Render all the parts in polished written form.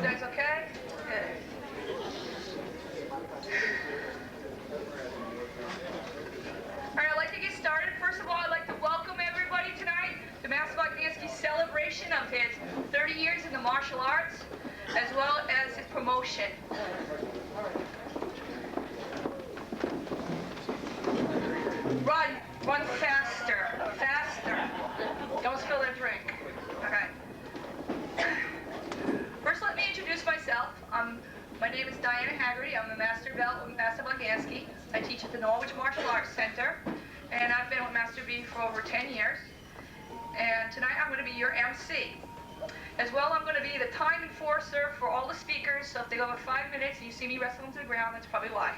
You guys okay? Good. All right, I'd like to get started. First of all, I'd like to welcome everybody tonight to Master Bogdanski's celebration of his 30 years in the martial arts, as well as his promotion. Run faster, faster. Don't spill that drink. Okay. First, let me introduce myself. My name is Diana Haggerty. I'm a Master Belt with Master Bogdanski. I teach at the Norwich Martial Arts Center, and I've been with Master B for over 10 years. And tonight I'm going to be your MC. As well, I'm going to be the time enforcer for all the speakers, so if they go over 5 minutes and you see me wrestle them to the ground, that's probably why.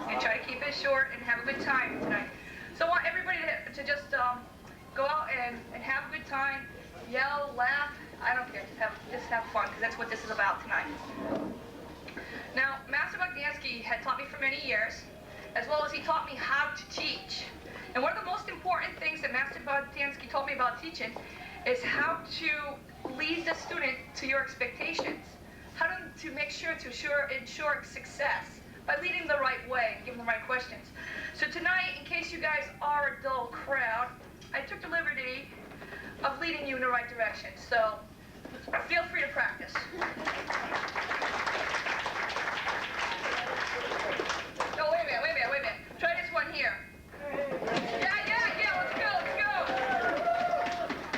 And try to keep it short and have a good time tonight. So I want everybody to just go out and have a good time, yell, laugh, I don't care, just have fun, because that's what this is about tonight. Now, Master Bogdanski had taught me for many years, as well as he taught me how to teach. And one of the most important things that Master Bogdanski taught me about teaching is how to lead the student to your expectations. How to make sure to ensure success by leading the right way and giving the right questions. So tonight, in case you guys are a dull crowd, I took the liberty of leading you in the right direction. So feel free to practice. No, wait a minute. Try this one here. Yeah, let's go.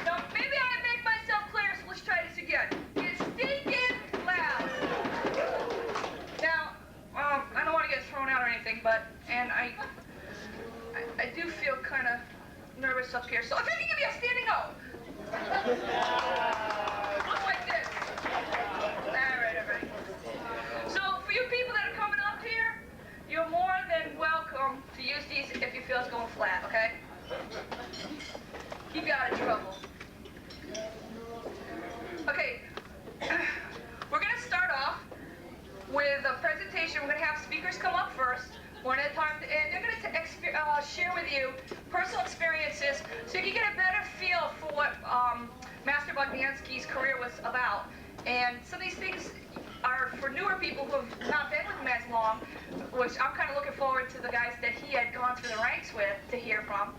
Now, maybe I didn't make myself clear, so let's try this again. It's stinking loud. Now, I don't want to get thrown out or anything, and I do feel kind of nervous up here, so if I can give you a standing O. Look like this. All right. So for you people that are coming up here, you're more than welcome to use these if you feel it's going flat, okay? Keep you out of trouble. Okay, we're going to start off with a presentation. We're going to have speakers come up first, one at a time, and they're going to share with you personal experiences so you can get a better feel for what Master Bogdanski's career was about. And some of these things are for newer people who have not been with him as long, which I'm kind of looking forward to the guys that he had gone through the ranks with to hear from.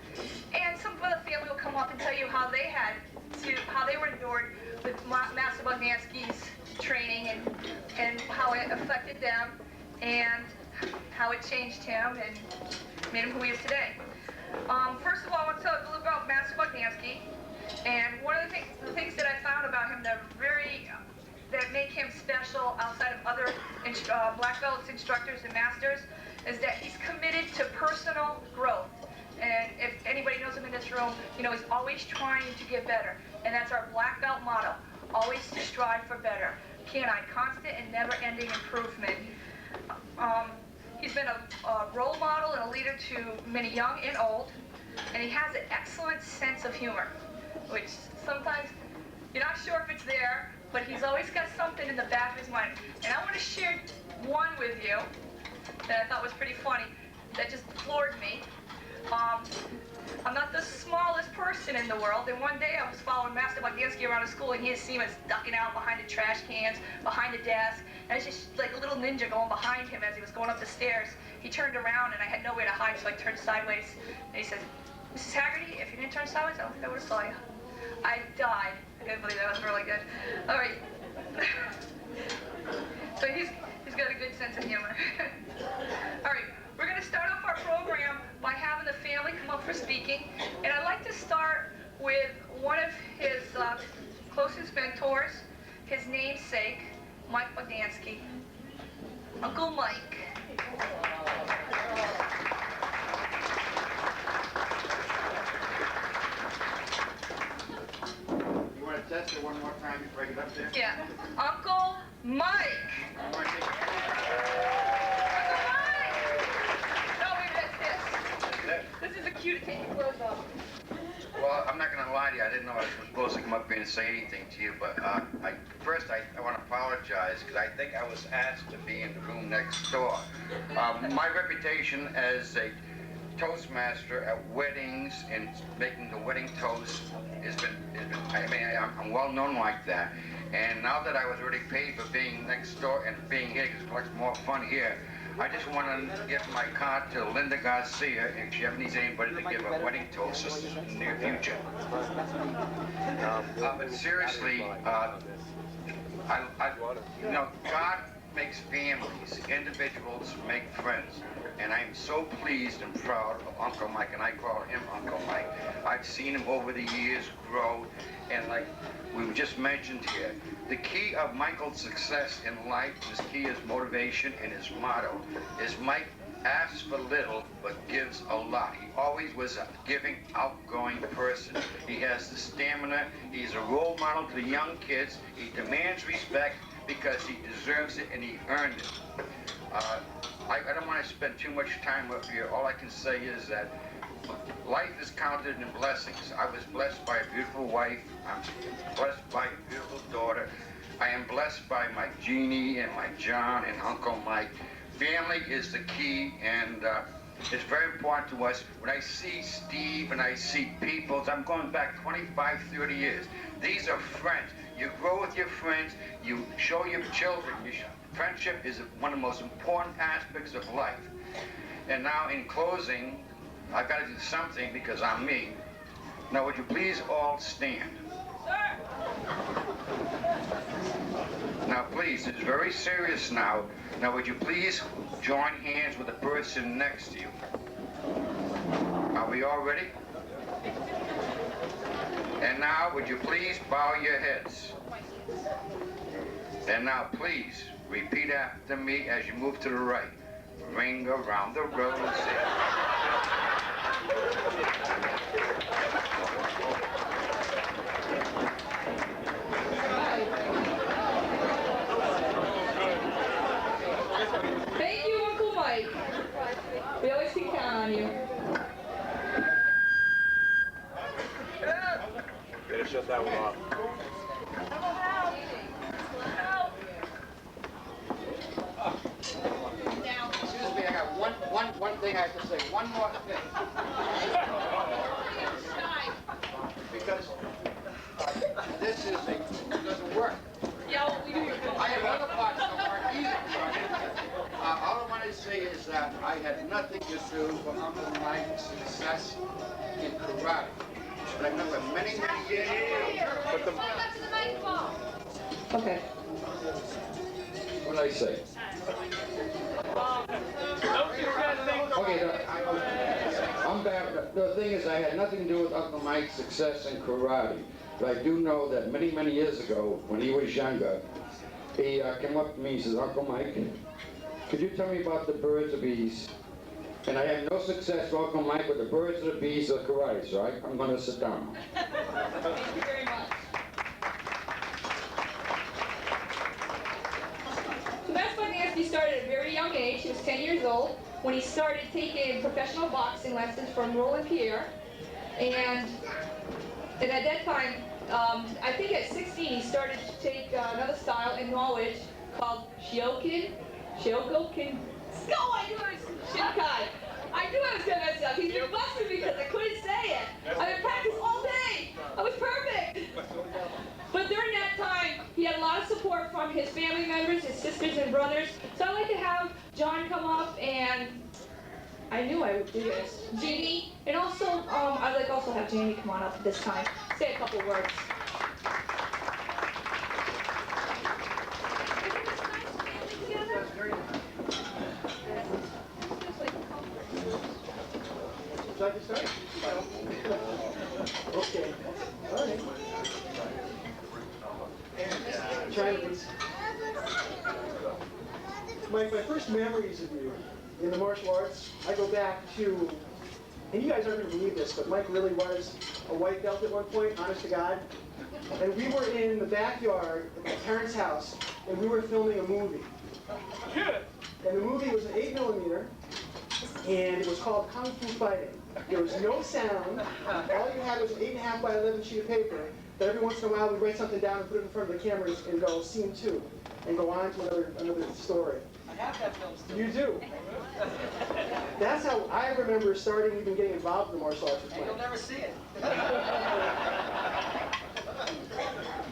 And some of the family will come up and tell you how they were endured with Master Bogdanski's training and how it affected them and how it changed him and made him who he is today. First of all, I want to tell you a little about Master Bogdanski. And one of the things that I found about him that make him special outside of other black belts, instructors, and masters is that he's committed to personal growth. And if anybody knows him in this room, you know he's always trying to get better. And that's our black belt motto, always to strive for better. Constant and never-ending improvement. He's been a role model and a leader to many young and old, and he has an excellent sense of humor, which sometimes you're not sure if it's there, but he's always got something in the back of his mind. And I want to share one with you that I thought was pretty funny, that just floored me. I'm not the smallest person in the world, and one day I was following Master Bogdanski around the school, and he had seen us ducking out behind the trash cans, behind the desk, and it's just like a little ninja going behind him as he was going up the stairs. He turned around, and I had nowhere to hide, so I turned sideways, and he said, "Mrs. Haggerty, if you didn't turn sideways, I don't think I would have saw you." I died. I couldn't believe that was really good. All right. So he's got a good sense of humor. All right. We're going to start off our program by having the family come up for speaking. And I'd like to start with one of his closest mentors, his namesake, Mike Bogdanski. Uncle Mike. You want to test it one more time before I get up there? Yeah. Uncle Mike. This is a cue to take your clothes off. Well, I'm not going to lie to you. I didn't know I was supposed to come up here and say anything to you, but first I want to apologize because I think I was asked to be in the room next door. My reputation as a Toastmaster at weddings and making the wedding toast has been I'm well known like that. And now that I was already paid for being next door and being here, because it's much more fun here, I just want to give my card to Linda Garcia if she ever needs anybody to give a wedding toast in the near future. But seriously, you know, God makes families, individuals make friends, and I'm so pleased and proud of Uncle Mike, and I call him Uncle Mike. I've seen him over the years grow, and like we just mentioned here, the key of Michael's success in life, his key is motivation, and his motto is Mike asks for little but gives a lot. He always was a giving, outgoing person. He has the stamina. He's a role model to the young kids. He demands respect because he deserves it and he earned it. I don't want to spend too much time up here. All I can say is that life is counted in blessings. I was blessed by a beautiful wife. I'm blessed by a beautiful daughter. I am blessed by my Jeannie and my John and Uncle Mike. Family is the key, and it's very important to us. When I see Steve and I see people, I'm going back 25, 30 years. These are friends. You grow with your friends. You show your children. Friendship is one of the most important aspects of life. And now, in closing, I've got to do something because I'm me. Now, would you please all stand? Sir! Now, please, it's very serious now. Now, would you please join hands with the person next to you? Are we all ready? And now, would you please bow your heads? And now, please, repeat after me as you move to the right. Ring around the rosy. Thank you, Uncle Mike. We always can count on you. Better shut that one off. Excuse me, I got one thing I have to say. One more thing. Because this doesn't work. Yeah, well, we do your I have other parts that don't work either. All I want to say is that I had nothing to do with Uncle Mike's success in karate. But I remember many, many years ago. But the, Okay. What did I say? Okay, I'm back. The thing is, I had nothing to do with Uncle Mike's success in karate. But I do know that many, many years ago, when he was younger, he came up to me and says, Uncle Mike, could you tell me about the birds of bees? And I had no success with Uncle Mike with the birds of the bees of karate, so I'm going to sit down. Thank you very much. So that's when Nancy started at a very young age. He was 10 years old when he started taking professional boxing lessons from Roland Pierre. And at that time, I think at 16, he started to take another style in knowledge called Shogokin. I knew I was Shinkai. I knew I was going to mess up. He's been busting me because I couldn't say it. I've been practicing all day. I was perfect. But during that time, he had a lot of support from his family members, his sisters and brothers. So I'd like to have John come up, and I knew I would do this. Jeannie, and also, I'd like also have Jamie come on up at this time. Say a couple words. Should I get started? Okay. All right. Trying to my first memories of you in the martial arts, I go back to, and you guys aren't going to believe this, but Mike really was a white belt at one point, honest to God. And we were in the backyard at my parents' house, and we were filming a movie. And the movie was an 8mm, and it was called Kung Fu Fighting. There was no sound. All you had was an 8.5 by 11 sheet of paper. That every once in a while we'd write something down and put it in front of the cameras and go scene 2, and go on to another story. I have that film still. You do. That's how I remember starting even getting involved in the martial arts. And you'll never see it.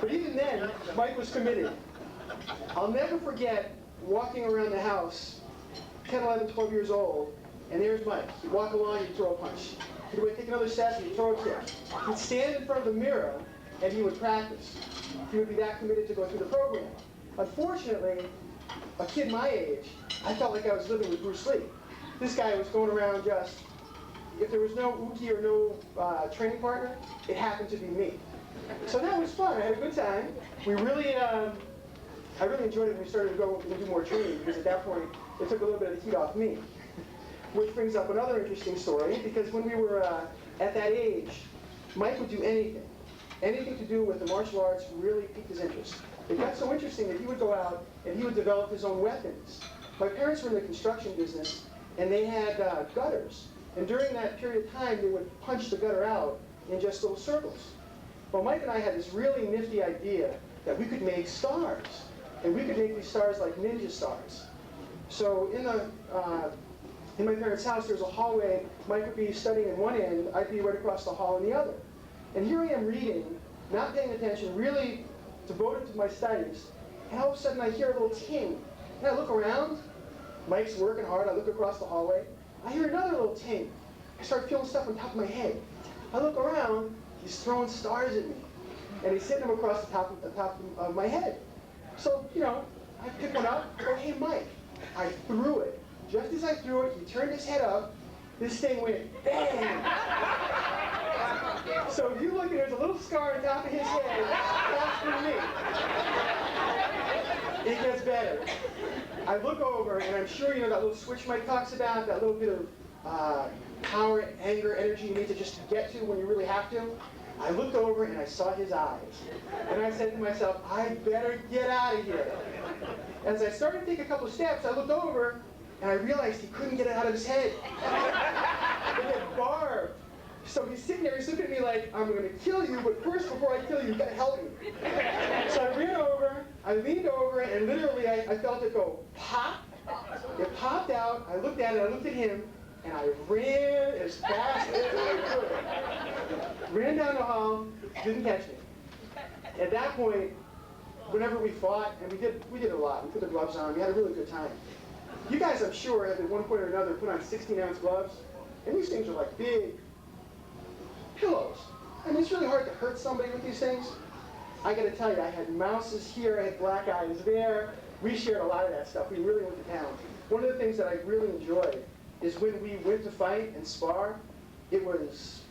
But But even then, Mike was committed. I'll never forget walking around the house, 10, 11, 12 years old, and there's Mike. He'd walk along, he'd throw a punch. He'd take another step, he'd throw a kick. He'd stand in front of the mirror, and he would practice. He would be that committed to go through the program. Unfortunately, a kid my age, I felt like I was living with Bruce Lee. This guy was going around just, if there was no Uki or no training partner, it happened to be me. So that was fun. I had a good time. I really enjoyed it when we started to go and do more training, because at that point, it took a little bit of the heat off me. Which brings up another interesting story, because when we were at that age, Mike would do anything. Anything to do with the martial arts really piqued his interest. It got so interesting that he would go out and he would develop his own weapons. My parents were in the construction business, and they had gutters. And during that period of time, they would punch the gutter out in just little circles. Well, Mike and I had this really nifty idea that we could make stars. And we could make these stars like ninja stars. So in my parents' house, there was a hallway. Mike would be studying in one end, I'd be right across the hall in the other. And here I am reading, not paying attention, really devoted to my studies, and all of a sudden I hear a little ting. And I look around, Mike's working hard, I look across the hallway, I hear another little ting. I start feeling stuff on top of my head. I look around, he's throwing stars at me. And he's hitting them across the top of my head. So, I pick one up, I go, hey Mike. I threw it. Just as I threw it, he turned his head up, this thing went bang! So if you look, there's a little scar on top of his head, that's for me. It gets better. I look over, and I'm sure you know that little switch Mike talks about, that little bit of power, anger, energy you need to just get to when you really have to. I looked over and I saw his eyes. And I said to myself, I better get out of here. As I started to take a couple of steps, I looked over and I realized he couldn't get it out of his head. It had barbed. So he's sitting there, he's looking at me like, I'm going to kill you, but first, before I kill you, you've got to help me. So I ran over, I leaned over, and literally I felt it go pop. It popped out, I looked at it, I looked at him, and I ran as fast as I could. Ran down the hall, didn't catch me. At that point, whenever we fought, and we did a lot, we put the gloves on, we had a really good time. You guys, I'm sure, have at one point or another put on 16-ounce gloves, and these things are like big pillows. I mean, it's really hard to hurt somebody with these things. I gotta tell you, I had mouses here, I had black eyes there. We shared a lot of that stuff. We really went to town. One of the things that I really enjoyed is when we went to fight and spar, it was,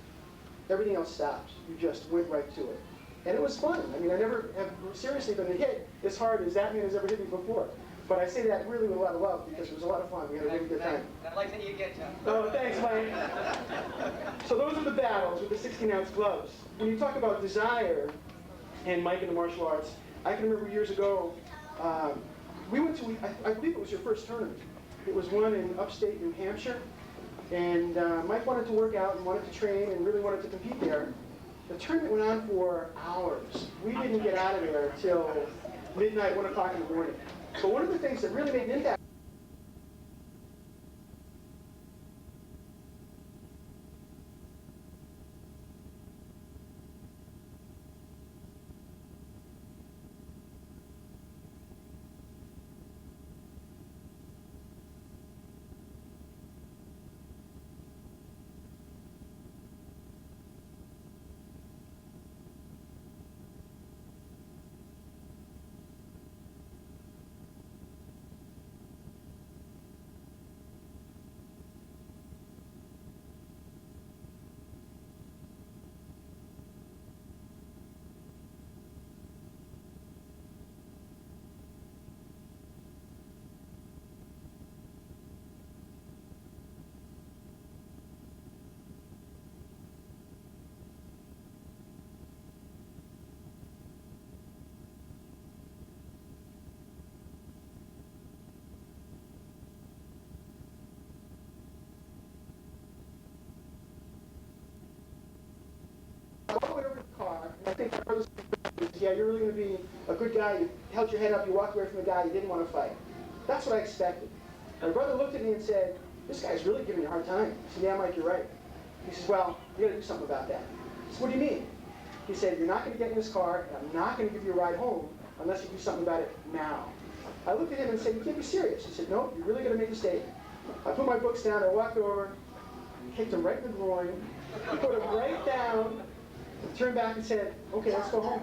everything else stopped. You just went right to it. And it was fun. I mean, I never have seriously been hit as hard as that man has ever hit me before. But I say that really with a lot of love because it was a lot of fun. We had a really good time. I like that you get to. Oh, thanks, Mike. So those are the battles with the 16-ounce gloves. When you talk about desire and Mike in the martial arts, I can remember years ago, we went to, I believe it was your first tournament. It was one in upstate New Hampshire. And Mike wanted to work out and wanted to train and really wanted to compete there. The tournament went on for hours. We didn't get out of there till midnight, 1 o'clock in the morning. But one of the things that really made an impact all the way over to the car, and I think my brother said, yeah, you're really going to be a good guy. You held your head up, you walked away from the guy, you didn't want to fight. That's what I expected. My brother looked at me and said, this guy's really giving you a hard time. I said, yeah, Mike, you're right. He says, well, you got to do something about that. I said, what do you mean? He said, you're not going to get in this car, and I'm not going to give you a ride home unless you do something about it now. I looked at him and said, you can't be serious. He said, no, you're really going to make a mistake. I put my books down, I walked over, kicked him right in the groin, put him right down, turned back and said, okay, let's go home.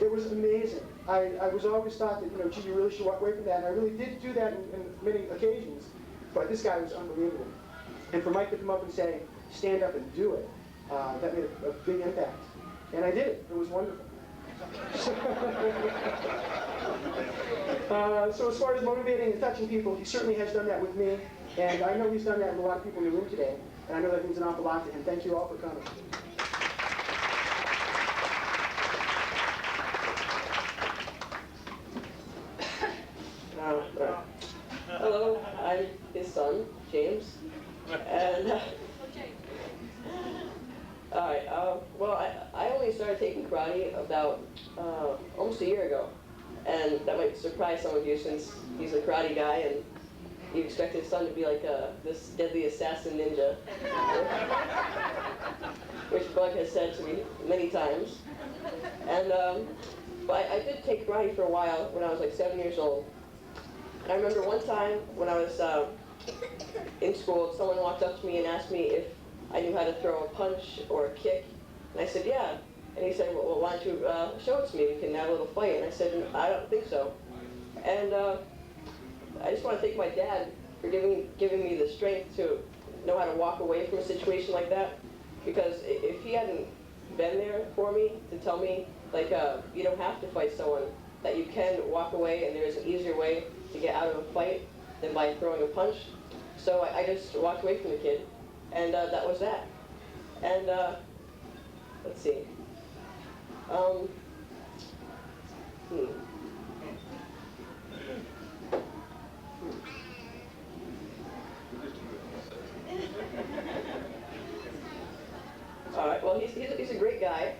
It was amazing. I was always thought that, gee, you really should walk away from that, and I really did do that in many occasions, but this guy was unbelievable. And for Mike to come up and say, stand up and do it, that made a big impact. And I did it. It was wonderful. So as far as motivating and touching people, he certainly has done that with me, and I know he's done that with a lot of people in the room today, and I know that means an awful lot to him. Thank you all for coming. Hello, I'm his son, James, and alright, well, I only started taking karate about almost a year ago, and that might surprise some of you since he's a karate guy and you expect his son to be like this deadly assassin ninja, which Bug has said to me many times. And but I did take karate for a while when I was like 7 years old. And I remember one time when I was in school, someone walked up to me and asked me if I knew how to throw a punch or a kick. And I said, yeah. And he said, well, why don't you show it to me? We can have a little fight. And I said, I don't think so. And I just want to thank my dad for giving me the strength to know how to walk away from a situation like that. Because if he hadn't been there for me to tell me, like, you don't have to fight someone, that you can walk away and there's an easier way to get out of a fight than by throwing a punch. So I just walked away from the kid, and that was that. And let's see. All right. Well, he's a great guy.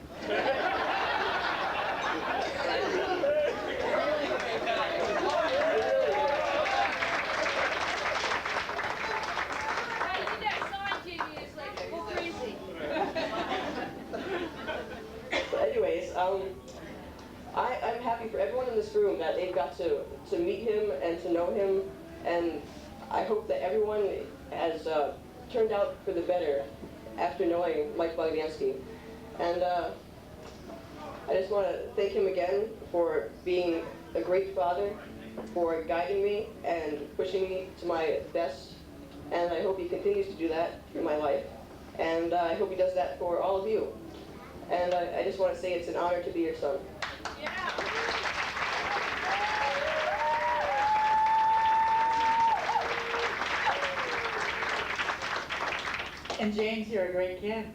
I'm happy for everyone in this room that they've got to meet him and to know him, and I hope that everyone has turned out for the better after knowing Mike Bogdanski. And I just want to thank him again for being a great father, for guiding me and pushing me to my best, and I hope he continues to do that through my life, and I hope he does that for all of you. And I just want to say it's an honor to be your son. And James, you're a great kid.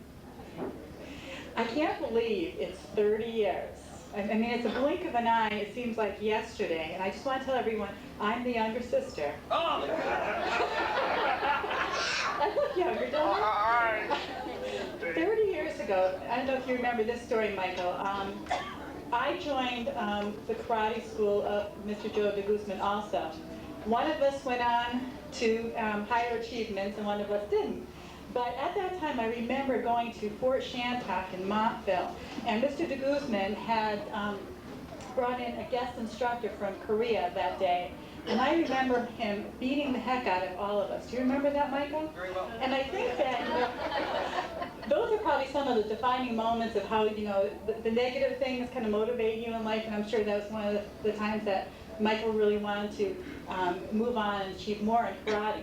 I can't believe it's 30 years. I mean, it's a blink of an eye. It seems like yesterday. And I just want to tell everyone, I'm the younger sister. Oh! I look younger, don't I? 30 years ago, I don't know if you remember this story, Michael. I joined the karate school of Mr. Joe de Guzman also. One of us went on to higher achievements and one of us didn't. But at that time, I remember going to Fort Shantok in Montville, and Mr. de Guzman had brought in a guest instructor from Korea that day. And I remember him beating the heck out of all of us. Do you remember that, Michael? Very well. And I think that those are probably some of the defining moments of how, the negative things kind of motivate you in life, and I'm sure that was one of the times that Michael really wanted to move on and achieve more in karate.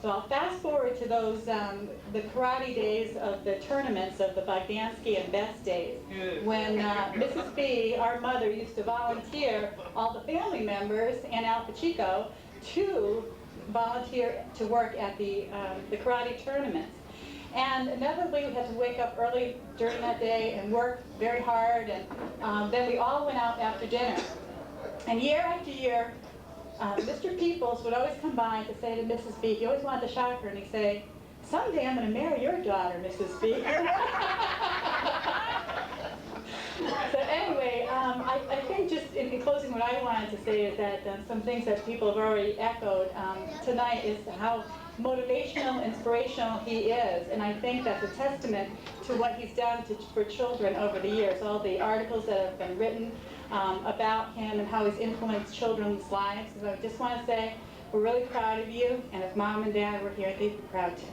So I'll fast forward to those, the karate days of the tournaments of the Bogdanski and Best days, when Mrs. B, our mother, used to volunteer all the family members and Al Pachico to volunteer to work at the karate tournaments. And inevitably we had to wake up early during that day and work very hard, and then we all went out after dinner. And year after year, Mr. Peoples would always come by to say to Mrs. B, he always wanted to shock her, and he'd say, someday I'm going to marry your daughter, Mrs. B. So anyway, I think just in closing, what I wanted to say is that some things that people have already echoed tonight is how motivational, inspirational he is. And I think that's a testament to what he's done for children over the years. All the articles that have been written about him and how he's influenced children's lives. So I just want to say, we're really proud of you, and if Mom and Dad were here, they'd be proud too.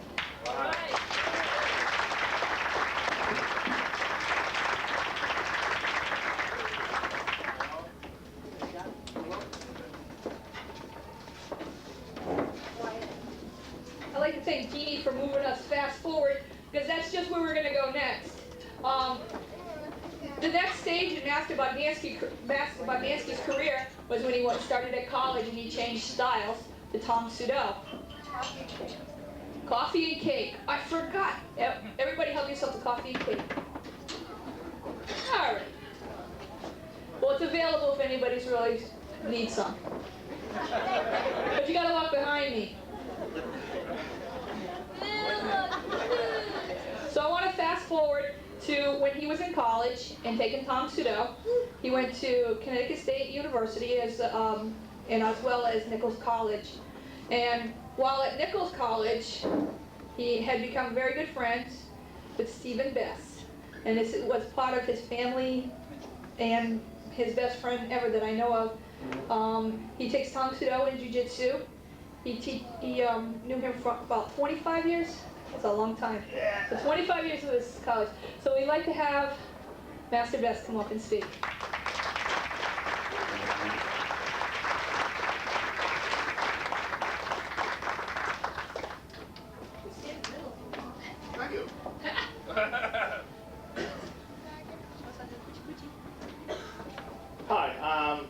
Wow. I'd like to thank Jeannie for moving us fast forward, because that's just where we're going to go next. The next stage in Master Bogdanski's career was when he started at college and he changed styles to Tom Sudo. Coffee and cake. I forgot. Everybody help yourself to coffee and cake. All right. Well, it's available if anybody's really needs some. But you got to walk behind me. So I want to fast forward to when he was in college and taking Tom Sudo. He went to Connecticut State University and as well as Nichols College. And while at Nichols College, he had become very good friends with Stephen Bess. And this was part of his family and his best friend ever that I know of. He takes Tom Sudo in Jiu-Jitsu. He knew him for about 25 years. That's a long time. So 25 years of this college. So we'd like to have Master Bess come up and speak. Thank you. Hi, I'm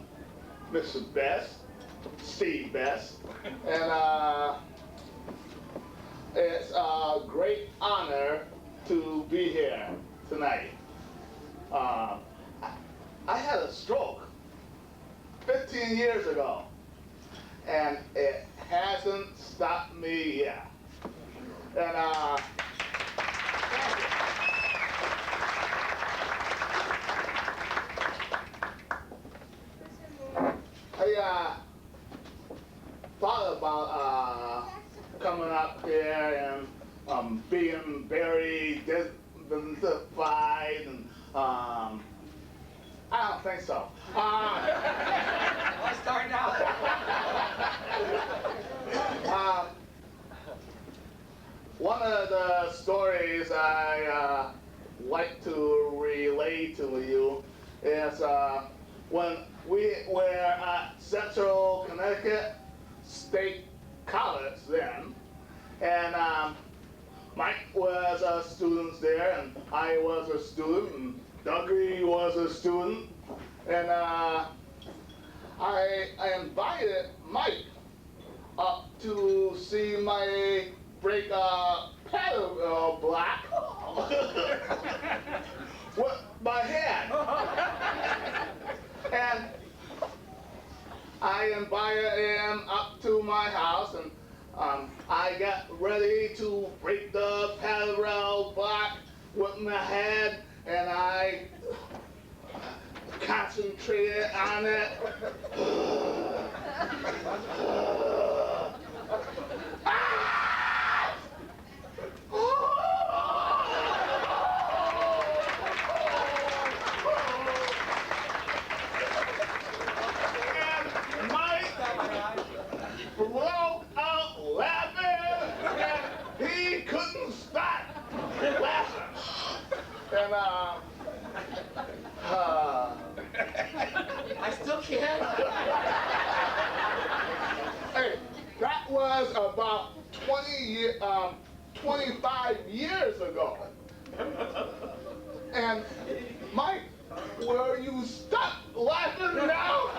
Mr. Bess, Steve Bess, and it's a great honor to be here tonight. I had a stroke 15 years ago, and it hasn't stopped me yet. And I thought about coming up here and being very dignified, and I don't think so. Let's start now. One of the stories I like to relay to you is when we were at Central Connecticut State College then, and Mike was a student there, and I was a student, and Dougie was a student, and I invited Mike up to see my break paddle block with my hand. And I invited him up to my house, and I got ready to break the paddle block with my hand, and I concentrated on it. And Mike broke out laughing, and he couldn't stop laughing. And I still can't. hey, that was about 25 years ago. And Mike, will you stop laughing now?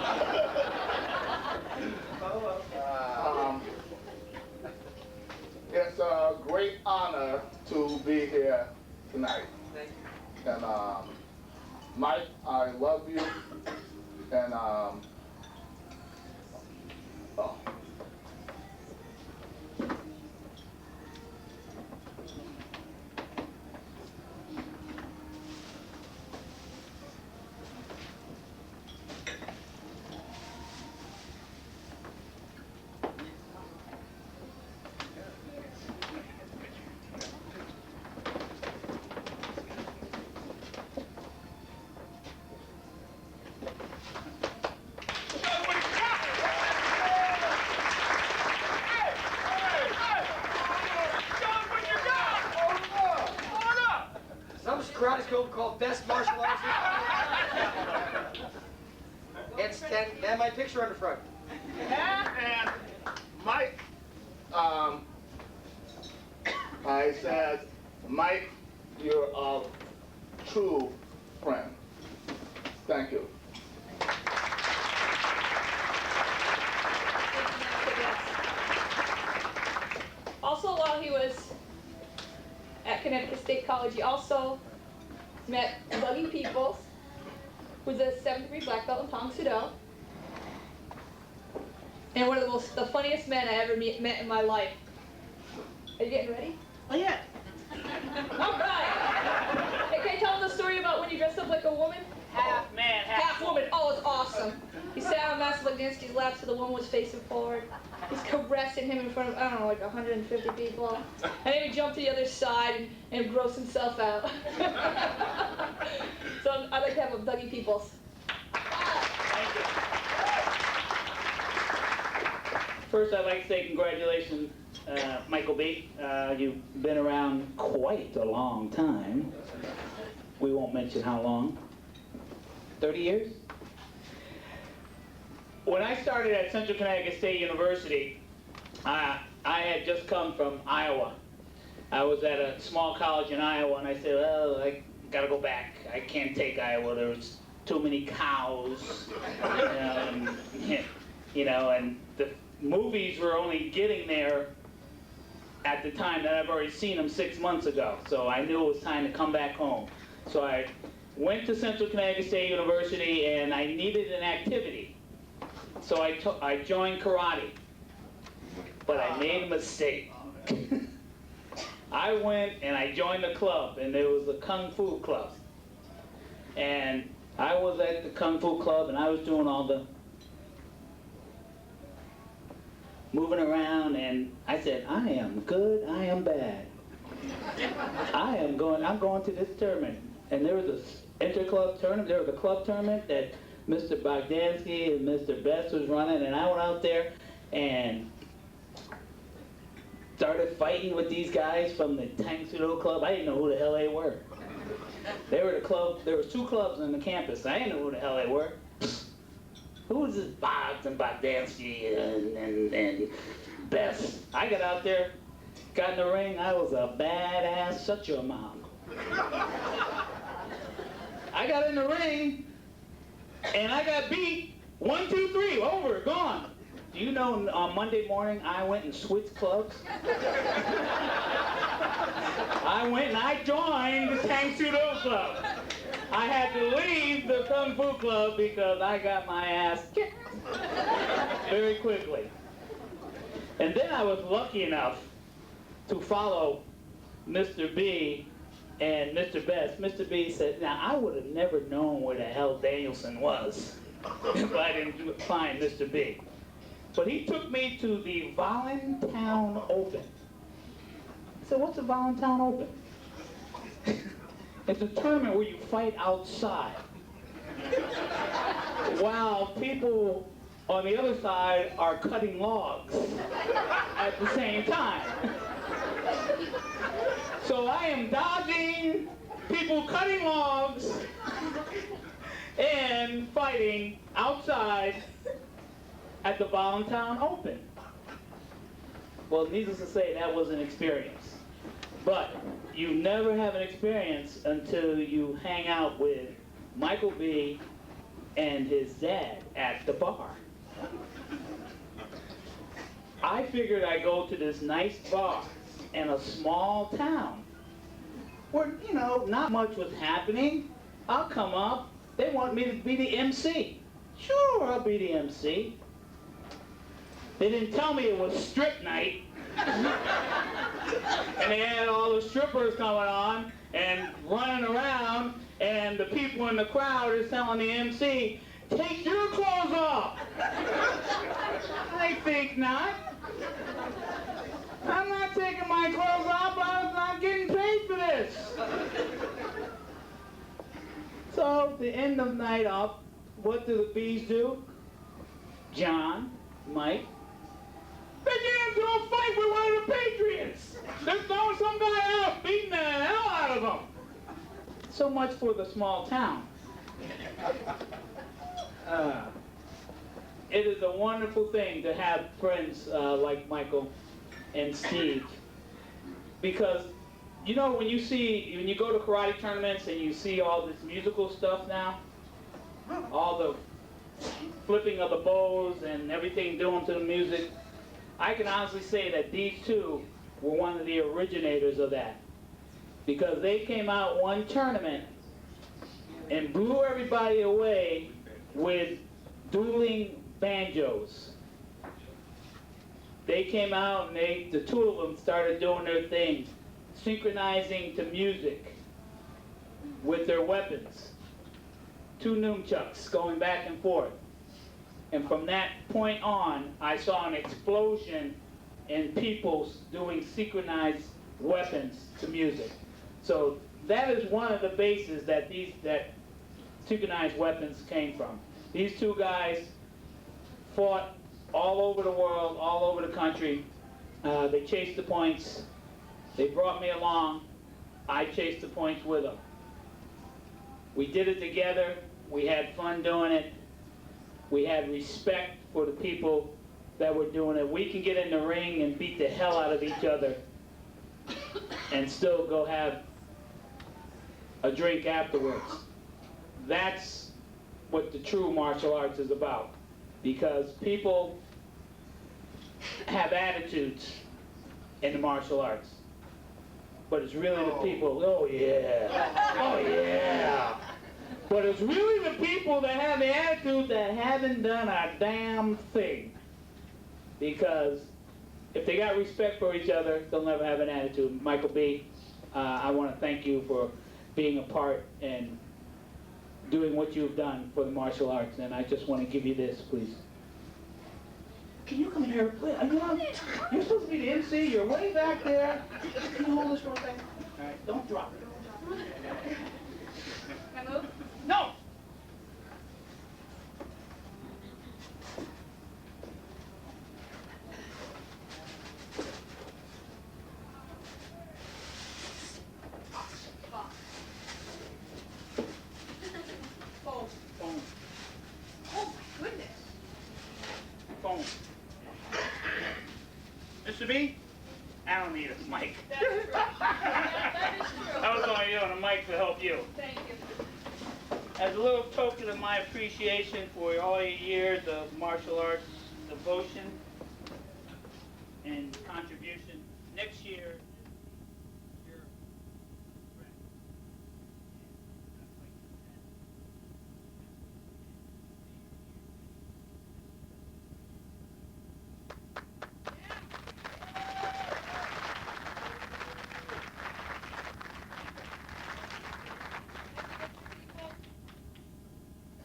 It's a great honor to be here tonight. Thank you. And Mike, I love you. And oh. school called Best Martial Arts. And my picture on the front. And Mike, I said, Mike, you're a true friend. Thank you. Also, while he was at Connecticut State College, he also met Buggy Peoples, who's a 7th degree black belt in Pong Sudo, and one of the funniest men I ever met in my life. Are you getting ready? Oh, yeah. All right. Hey, can I tell him the story about when you dressed up like a woman? Half man, Half woman. Oh, it's awesome. He sat on Master Bogdanski's lap so the woman was facing forward. He's caressing him in front of, I don't know, like 150 people. And then he jumped to the other side and grossed himself out. So I'd like to have a Buggy Peoples. Thank you. First, I'd like to say congratulations, Michael B. You've been around quite a long time. We won't mention how long. 30 years? When I started at Central Connecticut State University, I had just come from Iowa. I was at a small college in Iowa, and I said, well, I gotta go back. I can't take Iowa. There was too many cows, and the movies were only getting there at the time that I've already seen them 6 months ago. So I knew it was time to come back home. So I went to Central Connecticut State University, and I needed an activity. So I joined karate, but I made a mistake. I went and I joined a club, and there was a Kung Fu club. And I was at the Kung Fu club, and I was doing all the moving around, and I said, I am good, I am bad. I'm going to this tournament. And there was a inter-club tournament, there was a club tournament that Mr. Bogdanski and Mr. Best was running, and I went out there and started fighting with these guys from the Tang Sudo club. I didn't know who the hell they were. They were the club, there was 2 clubs on the campus. I didn't know who the hell they were. Who was this Boggs and Bogdanski and Best? I got out there, got in the ring, I was a badass, shut your mouth. I got in the ring, and I got beat 1, 2, 3, over, gone. Do you know on Monday morning I went and switched clubs? I went and I joined the Tang Sudo club. I had to leave the Kung Fu club because I got my ass kicked very quickly. And then I was lucky enough to follow Mr. B and Mr. Best. Mr. B said, now I would have never known where the hell Danielson was if I didn't find Mr. B. But he took me to the Voluntown Open. I said, what's a Voluntown Open? It's a tournament where you fight outside, while people on the other side are cutting logs at the same time. So I am dodging people cutting logs and fighting outside at the Voluntown Open. Well, needless to say, that was an experience. But you never have an experience until you hang out with Michael B. and his dad at the bar. I figured I'd go to this nice bar in a small town where, not much was happening. I'll come up. They want me to be the MC. Sure, I'll be the MC. They didn't tell me it was strip night. And they had all the strippers coming on and running around, and the people in the crowd is telling the MC, take your clothes off. I think not. I'm not taking my clothes off. I'm not getting paid for this. So, the end of night up, what do the bees do? John, Mike, they get into a fight with one of the Patriots. They're throwing some guy out, beating the hell out of him. So much for the small town. It is a wonderful thing to have friends like Michael and Steve, because you know when you go to karate tournaments and you see all this musical stuff now, all the flipping of the bows and everything doing to the music, I can honestly say that these two were one of the originators of that, because they came out one tournament and blew everybody away with dueling banjos. They came out and the two of them started doing their thing, synchronizing to music with their weapons. Two nunchucks going back and forth. And from that point on, I saw an explosion in people doing synchronized weapons to music. So that is one of the bases that that synchronized weapons came from. These two guys fought all over the world, all over the country. They chased the points. They brought me along. I chased the points with them. We did it together. We had fun doing it. We had respect for the people that were doing it. We can get in the ring and beat the hell out of each other and still go have a drink afterwards. That's what the true martial arts is about. Because people have attitudes in the martial arts. But it's really the people, oh yeah, oh yeah. But it's really the people that have the attitude that haven't done a damn thing. Because if they got respect for each other, they'll never have an attitude. Michael B., I want to thank you for being a part and doing what you've done for the martial arts. And I just want to give you this, please. Can you come in here? Please? You're supposed to be the MC. You're way back there. Can you hold this for a second? All right, don't drop it. Can I move? No! Phone. Phone. Oh my goodness. Phone. Mr. B? I don't need a mic. That is true. That is true. I was only using a mic to help you. Thank you. As a little token of my appreciation for all your years of martial arts devotion and contribution, next year, your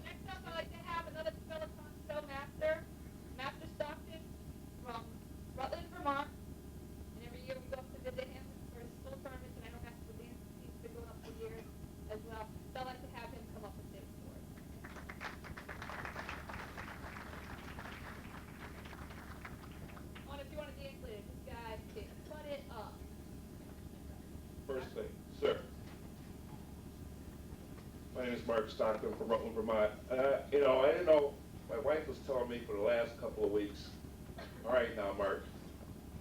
Next up, I'd like to have another Peloton master, Master Stockton, from Rutland, Vermont. And every year we go up to visit him for his school tournaments, and I know Master Bogdanski's been going up for years as well. So I'd like to have him come up and say a word. If you want to dance later, this guy can put it up. First thing, sir. My name is Mark Stockton from Rutland, Vermont. I didn't know, my wife was telling me for the last couple of weeks, all right now, Mark,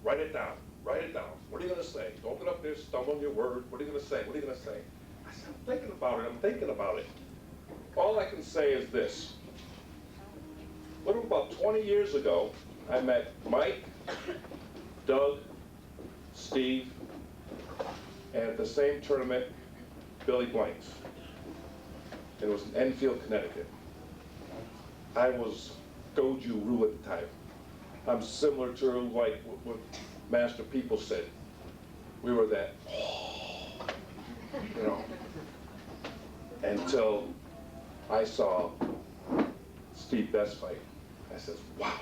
write it down, write it down. What are you gonna say? Don't get up there stumbling your words. What are you gonna say? What are you gonna say? I said, I'm thinking about it. All I can say is this. A little about 20 years ago, I met Mike, Doug, Steve, and at the same tournament, Billy Blanks. It was in Enfield, Connecticut. I was Goju Rue at the time. I'm similar to like what Master People said. We were that, until I saw Steve Best fight. I said, wow.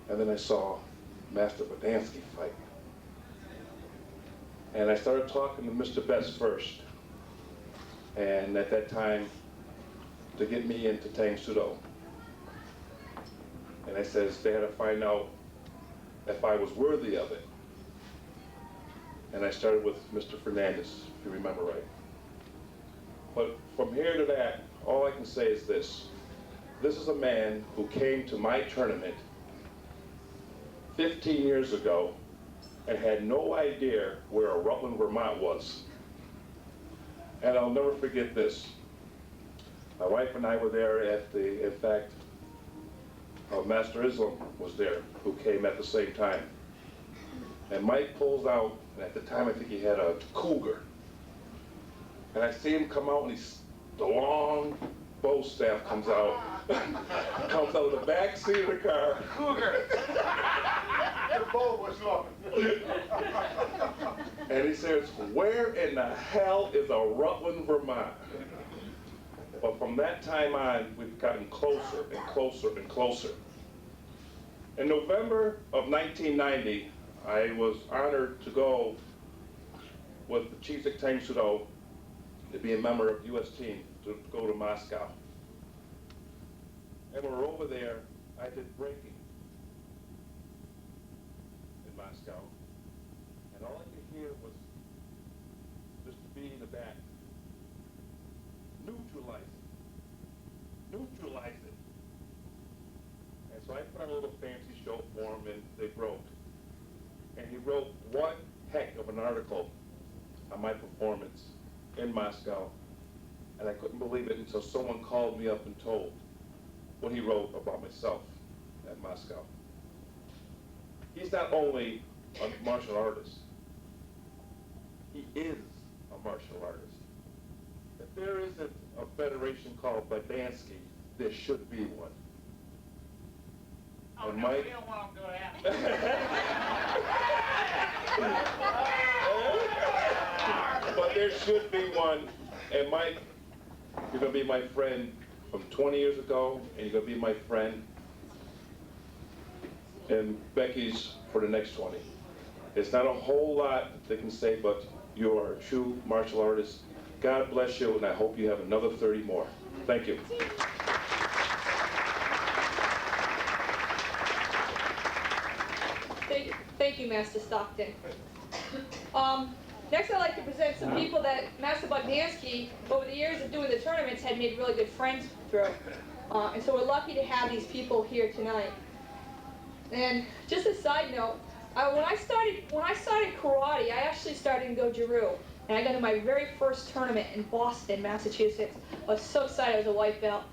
And then I saw Master Bogdanski fight. And I started talking to Mr. Best first. And at that time, to get me into Tang Sudo. And I says they had to find out if I was worthy of it. And I started with Mr. Fernandez, if you remember right. But from here to that, all I can say is this. This is a man who came to my tournament 15 years ago and had no idea where Rutland, Vermont was. And I'll never forget this. My wife and I were there at the, in fact, Master Islam was there, who came at the same time. And Mike pulls out, and at the time I think he had a Cougar. And I see him come out, and the long bow staff comes out. Comes out of the back seat of the car. Cougar! The bow was long. And he says, where in the hell is a Rutland, Vermont? But from that time on, we've gotten closer and closer and closer. In November of 1990, I was honored to go with the Chizik Tang Sudo to be a member of the U.S. team to go to Moscow. And when we were over there, I did breaking in Moscow. And all I could hear was Mr. B in the back. Neutralize it. Neutralize it. And so I put on a little fancy show for him, and they broke. And he wrote one heck of an article on my performance in Moscow. And I couldn't believe it until someone called me up and told what he wrote about myself at Moscow. He's not only a martial artist, he is a martial artist. If there isn't a federation called Bogdanski, there should be one. Oh, And no, Mike, we don't want him to go but there should be one. And Mike, you're gonna be my friend from 20 years ago, and you're gonna be my friend and Becky's for the next 20. It's not a whole lot they can say, but you are a true martial artist. God bless you, and I hope you have another 30 more. Thank you. Thank you, Master Stockton. Next, I'd like to present some people that Master Bogdanski, over the years of doing the tournaments, had made really good friends through. And so we're lucky to have these people here tonight. And just a side note, when I started karate, I actually started in Goju-Ryu. And I got to my very first tournament in Boston, Massachusetts. I was so excited I was a white belt.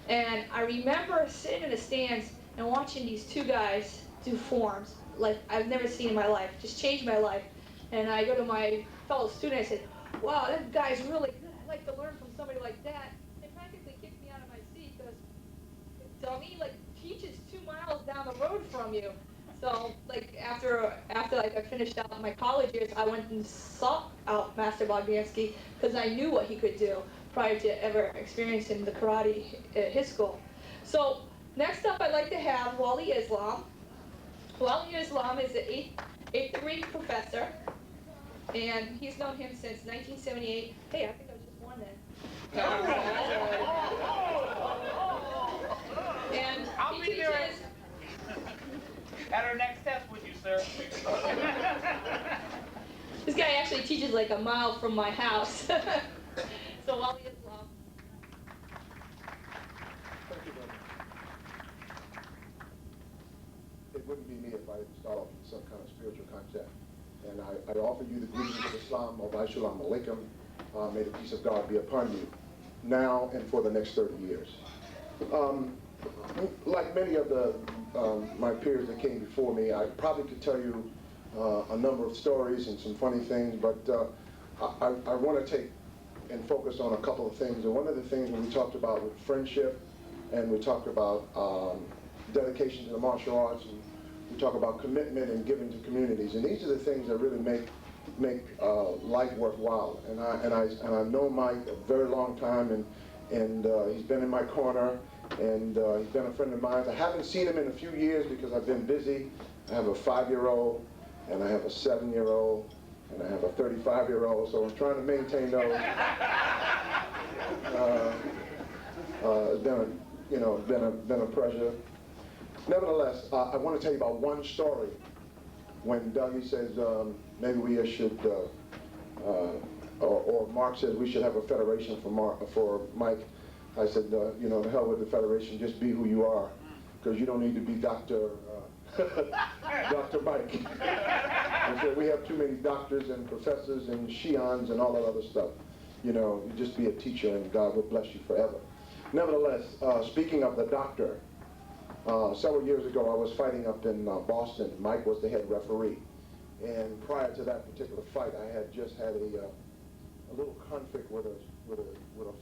And I remember sitting in the stands and watching these two guys do forms like I've never seen in my life. Just changed my life. And I go to my fellow student, I said, wow, that guy's really good. I'd like to learn from somebody like that. They practically kicked me out of my seat because, dummy, like, teaches 2 miles down the road from you. So, like, after like, I finished out my college years, I went and sought out Master Bogdanski because I knew what he could do prior to ever experiencing the karate at his school. So, next up, I'd like to have Wally Islam. Wally Islam is an 8th grade professor, and he's known him since 1978. Hey, I think I was just one then. And I'll he be there teaches. at our next test with you, sir. This guy actually teaches like a mile from my house. So Wally Islam. Thank you, brother. It wouldn't be me if I didn't start off with some kind of spiritual concept. And I offer you the greetings of Islam, wa shalom alaikum. May the peace of God be upon you, now and for the next 30 years. Like many of my peers that came before me, I probably could tell you a number of stories and some funny things, but I want to take and focus on a couple of things. And one of the things when we talked about with friendship, and we talked about dedication to the martial arts, and we talk about commitment and giving to communities, and these are the things that really make life worthwhile. And I've known Mike a very long time, and he's been in my corner, and he's been a friend of mine. I haven't seen him in a few years because I've been busy. I have a 5-year-old, and I have a 7-year-old, and I have a 35-year-old, so I'm trying to maintain those. It's been a pleasure. Nevertheless, I want to tell you about one story when Dougie says maybe we should or Mark says we should have a federation for Mike. I said, you know, the hell with the federation, just be who you are, because you don't need to be Dr. Dr. Mike. I said, we have too many doctors and professors and Shions and all that other stuff. You know, you just be a teacher and God will bless you forever. Nevertheless, speaking of the doctor, several years ago I was fighting up in Boston. Mike was the head referee. And prior to that particular fight, I had just had a little conflict with a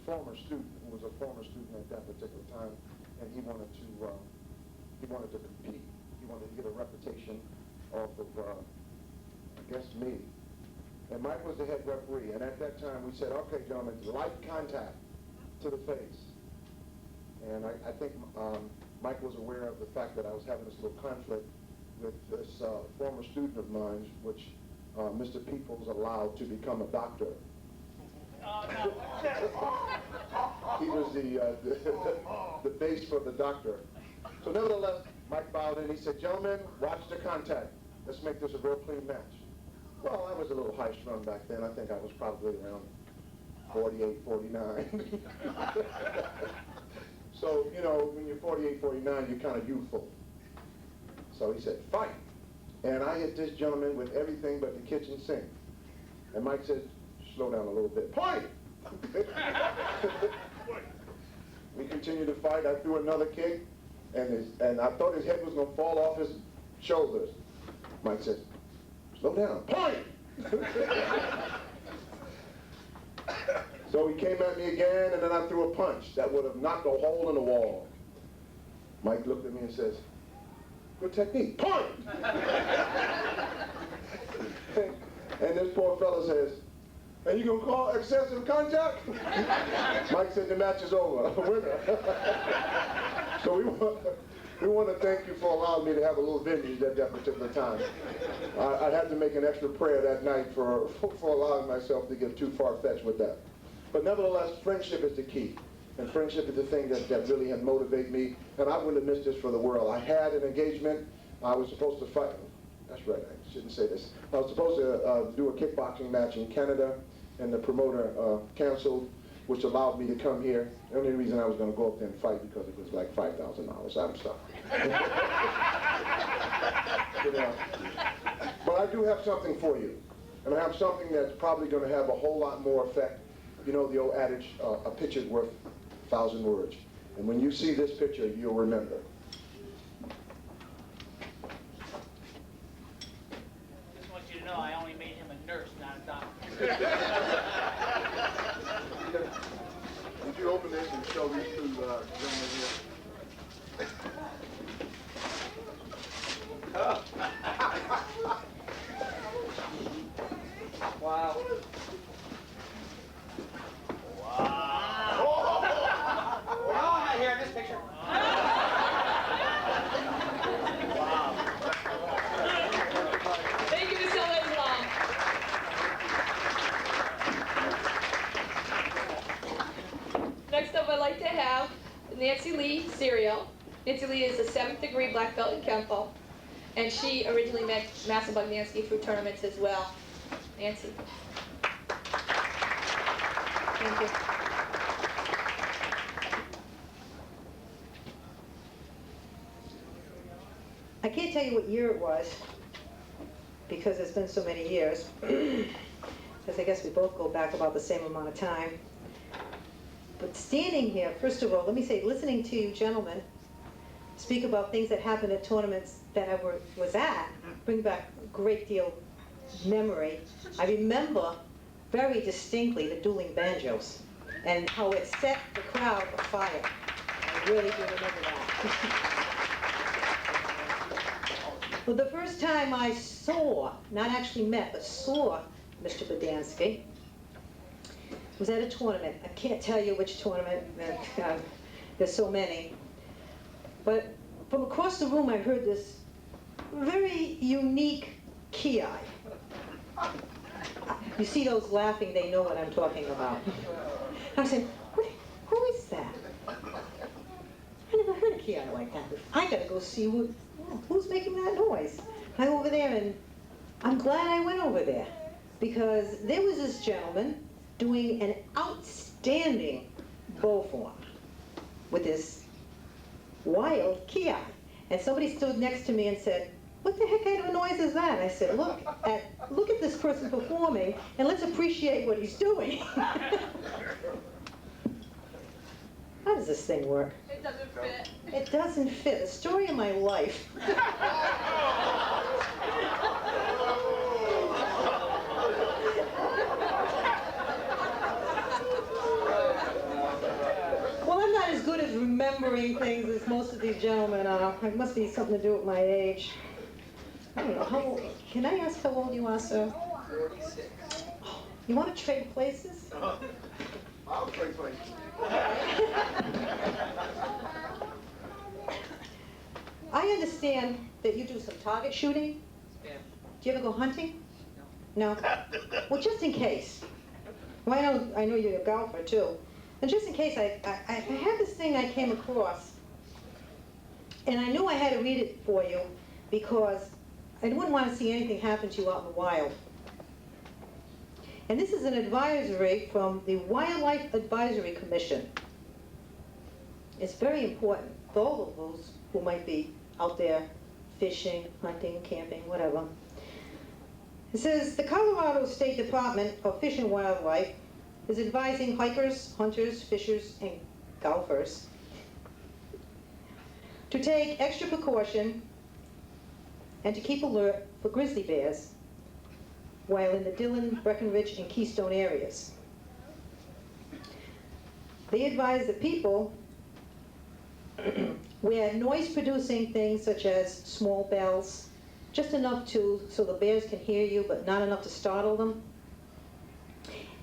former student who was a former student at that particular time, and he wanted to compete. He wanted to get a reputation off of, I guess, me. And Mike was the head referee, and at that time we said, okay, gentlemen, light contact to the face. And I think Mike was aware of the fact that I was having this little conflict with this former student of mine, which Mr. Peoples allowed to become a doctor. He was the base for the doctor. So nevertheless, Mike bowed in. He said, gentlemen, watch the contact. Let's make this a real clean match. Well, I was a little high-strung back then. I think I was probably around 48, 49. So, you know, when you're 48, 49, you're kind of youthful. So he said, fight. And I hit this gentleman with everything but the kitchen sink. And Mike said, slow down a little bit. Point! We continued to fight. I threw another kick, and I thought his head was going to fall off his shoulders. Mike said, slow down. Point! So he came at me again, and then I threw a punch that would have knocked a hole in the wall. Mike looked at me and says, good technique. Point! And this poor fella says, are you going to call excessive contact? Mike said, the match is over. Winner. So we want to thank you for allowing me to have a little vintage at that particular time. I had to make an extra prayer that night for allowing myself to get too far-fetched with that. But nevertheless, friendship is the key. And friendship is the thing that really had motivated me. And I wouldn't have missed this for the world. I had an engagement. I was supposed to fight. That's right, I shouldn't say this. I was supposed to do a kickboxing match in Canada, and the promoter canceled, which allowed me to come here. The only reason I was going to go up there and fight because it was like $5,000. I'm sorry. You know. But I do have something for you. And I have something that's probably going to have a whole lot more effect. You know the old adage, a picture's worth 1,000 words. And when you see this picture, you'll remember. Just want you to know I only made him a nurse, not a doctor. Would you open this and show these two gentlemen here? Wow. Oh, I'm not here in this picture. Thank you, Mr. Islam. Next up, I'd like to have Nancy Lee Serial. Nancy Lee is a 7th degree black belt in Kempo, and she originally met Master Bogdanski through tournaments as well. Nancy. Thank you. I can't tell you what year it was, because it's been so many years, because I guess we both go back about the same amount of time. But standing here, first of all, let me say, listening to you gentlemen speak about things that happened at tournaments that I was at, bring back a great deal of memory. I remember very distinctly the dueling banjos and how it set the crowd afire. I really do remember that. Well, the first time I saw, not actually met, but saw Mr. Bogdanski was at a tournament. I can't tell you which tournament, there's so many. But from across the room, I heard this very unique ki. You see those laughing, they know what I'm talking about. I said, who is that? I never heard a ki like that before. I gotta go see who's making that noise. I go over there, and I'm glad I went over there, because there was this gentleman doing an outstanding bow form with this wild ki. And somebody stood next to me and said, "What the heck kind of a noise is that?" I said, look at this person performing, and let's appreciate what he's doing." How does this thing work? It doesn't fit. It doesn't fit. The story of my life. Well, I'm not as good at remembering things as most of these gentlemen are. It must be something to do with my age. I don't know, how old, can I ask how old you are, sir? 46. You want to trade places? I'll trade places. I understand that you do some target shooting. Yeah. Do you ever go hunting? No. Well, just in case. Well, I know you're a golfer too. And just in case, I had this thing I came across, and I knew I had to read it for you because I wouldn't want to see anything happen to you out in the wild. And this is an advisory from the Wildlife Advisory Commission. It's very important for all of those who might be out there fishing, hunting, camping, whatever. It says, the Colorado State Department of Fish and Wildlife is advising hikers, hunters, fishers, and golfers to take extra precaution and to keep alert for grizzly bears while in the Dillon, Breckenridge, and Keystone areas. They advise that people wear noise-producing things such as small bells, just enough so the bears can hear you, but not enough to startle them,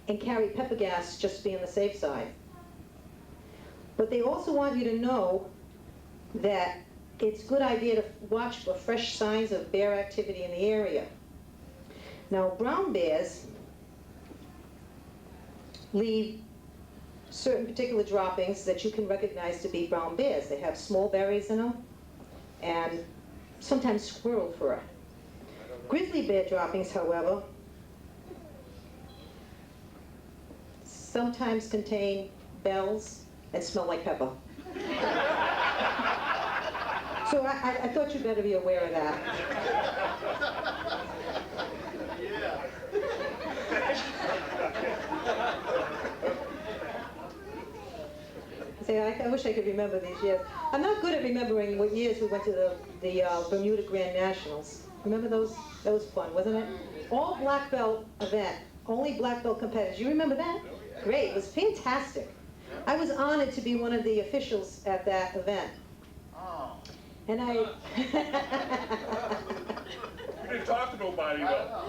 and carry pepper gas just to be on the safe side. But they also want you to know that it's a good idea to watch for fresh signs of bear activity in the area. Now, brown bears leave certain particular droppings that you can recognize to be brown bears. They have small berries in them and sometimes squirrel fur. Grizzly bear droppings, however, sometimes contain bells and smell like pepper. So I thought you'd better be aware of that. See, I wish I could remember these years. I'm not good at remembering what years we went to the Bermuda Grand Nationals. Remember those? That was fun, wasn't it? All black belt event, only black belt competitors. You remember that? Great, it was fantastic. I was honored to be one of the officials at that event. And I... You didn't talk to nobody, though.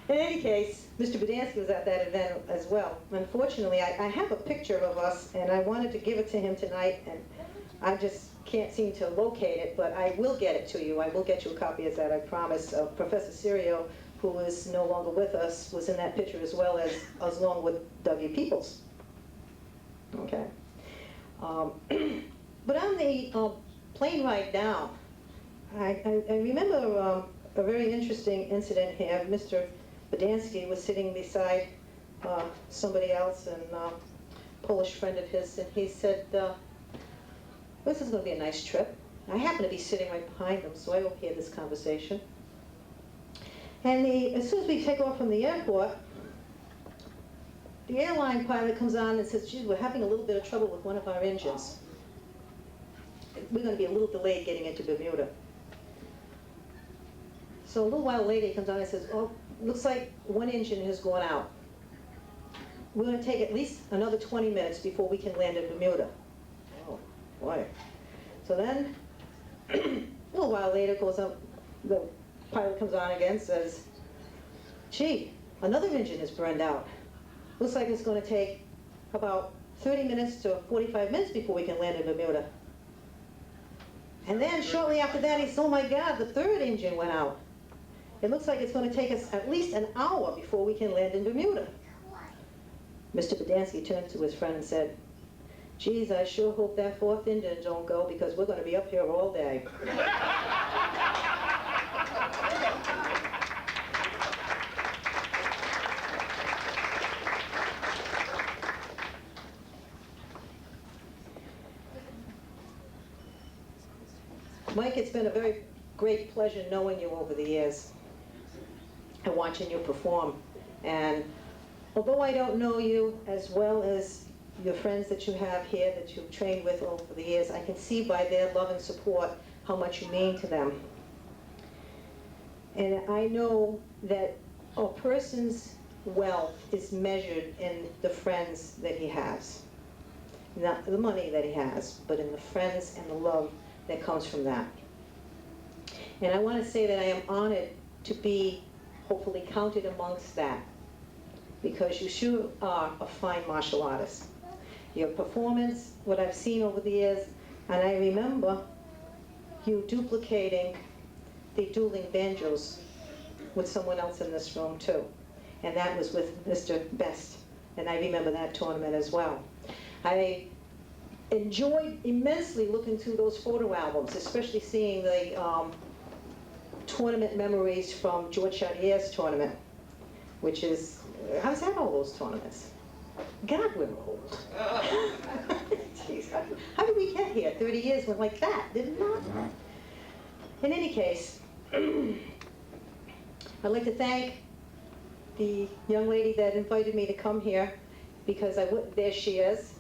In any case, Mr. Bogdanski was at that event as well. Unfortunately, I have a picture of us, and I wanted to give it to him tonight, and I just can't seem to locate it, but I will get it to you. I will get you a copy of that, I promise. Professor Serio, who is no longer with us, was in that picture as well as along with W. Peoples. Okay. But on the plane ride down, I remember a very interesting incident here. Mr. Bogdanski was sitting beside somebody else, and a Polish friend of his, and he said, this is going to be a nice trip. I happened to be sitting right behind him, so I overheard this conversation. And as soon as we take off from the airport, the airline pilot comes on and says, geez, we're having a little bit of trouble with one of our engines. We're going to be a little delayed getting into Bermuda. So a little while later, he comes on and says, oh, looks like one engine has gone out. We're going to take at least another 20 minutes before we can land in Bermuda. Oh, boy. So then, a little while later, goes up, the pilot comes on again, says, gee, another engine is burned out. Looks like it's going to take about 30 minutes to 45 minutes before we can land in Bermuda. And then shortly after that, he said, oh my God, the third engine went out. It looks like it's going to take us at least an hour before we can land in Bermuda. Mr. Bogdanski turned to his friend and said, geez, I sure hope that fourth engine don't go because we're going to be up here all day. Mike, it's been a very great pleasure knowing you over the years and watching you perform. And although I don't know you as well as your friends that you have here that you've trained with over the years, I can see by their love and support how much you mean to them. And I know that a person's wealth is measured in the friends that he has. Not the money that he has, but in the friends and the love that comes from that. And I want to say that I am honored to be hopefully counted amongst that, because you sure are a fine martial artist. Your performance, what I've seen over the years, and I remember you duplicating the dueling banjos with someone else in this room too. And that was with Mr. Best. And I remember that tournament as well. I enjoyed immensely looking through those photo albums, especially seeing the tournament memories from George Chartier's tournament, which is, I was at all those tournaments. God, we're old. Jeez, how did we get here? 30 years went like that, did it not? In any case, I'd like to thank the young lady that invited me to come here, because there she is.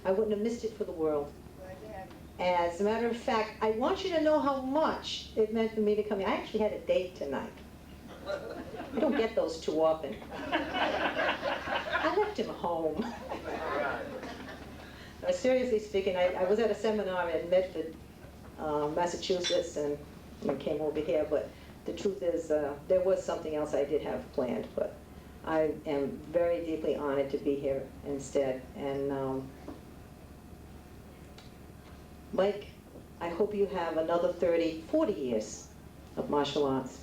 I wouldn't have missed it for the world. As a matter of fact, I want you to know how much it meant for me to come here. I actually had a date tonight. You don't get those too often. I left him home. Seriously speaking, I was at a seminar in Medford, Massachusetts, and I came over here, but the truth is, there was something else I did have planned, but I am very deeply honored to be here instead. And Mike, I hope you have another 30, 40 years of martial arts,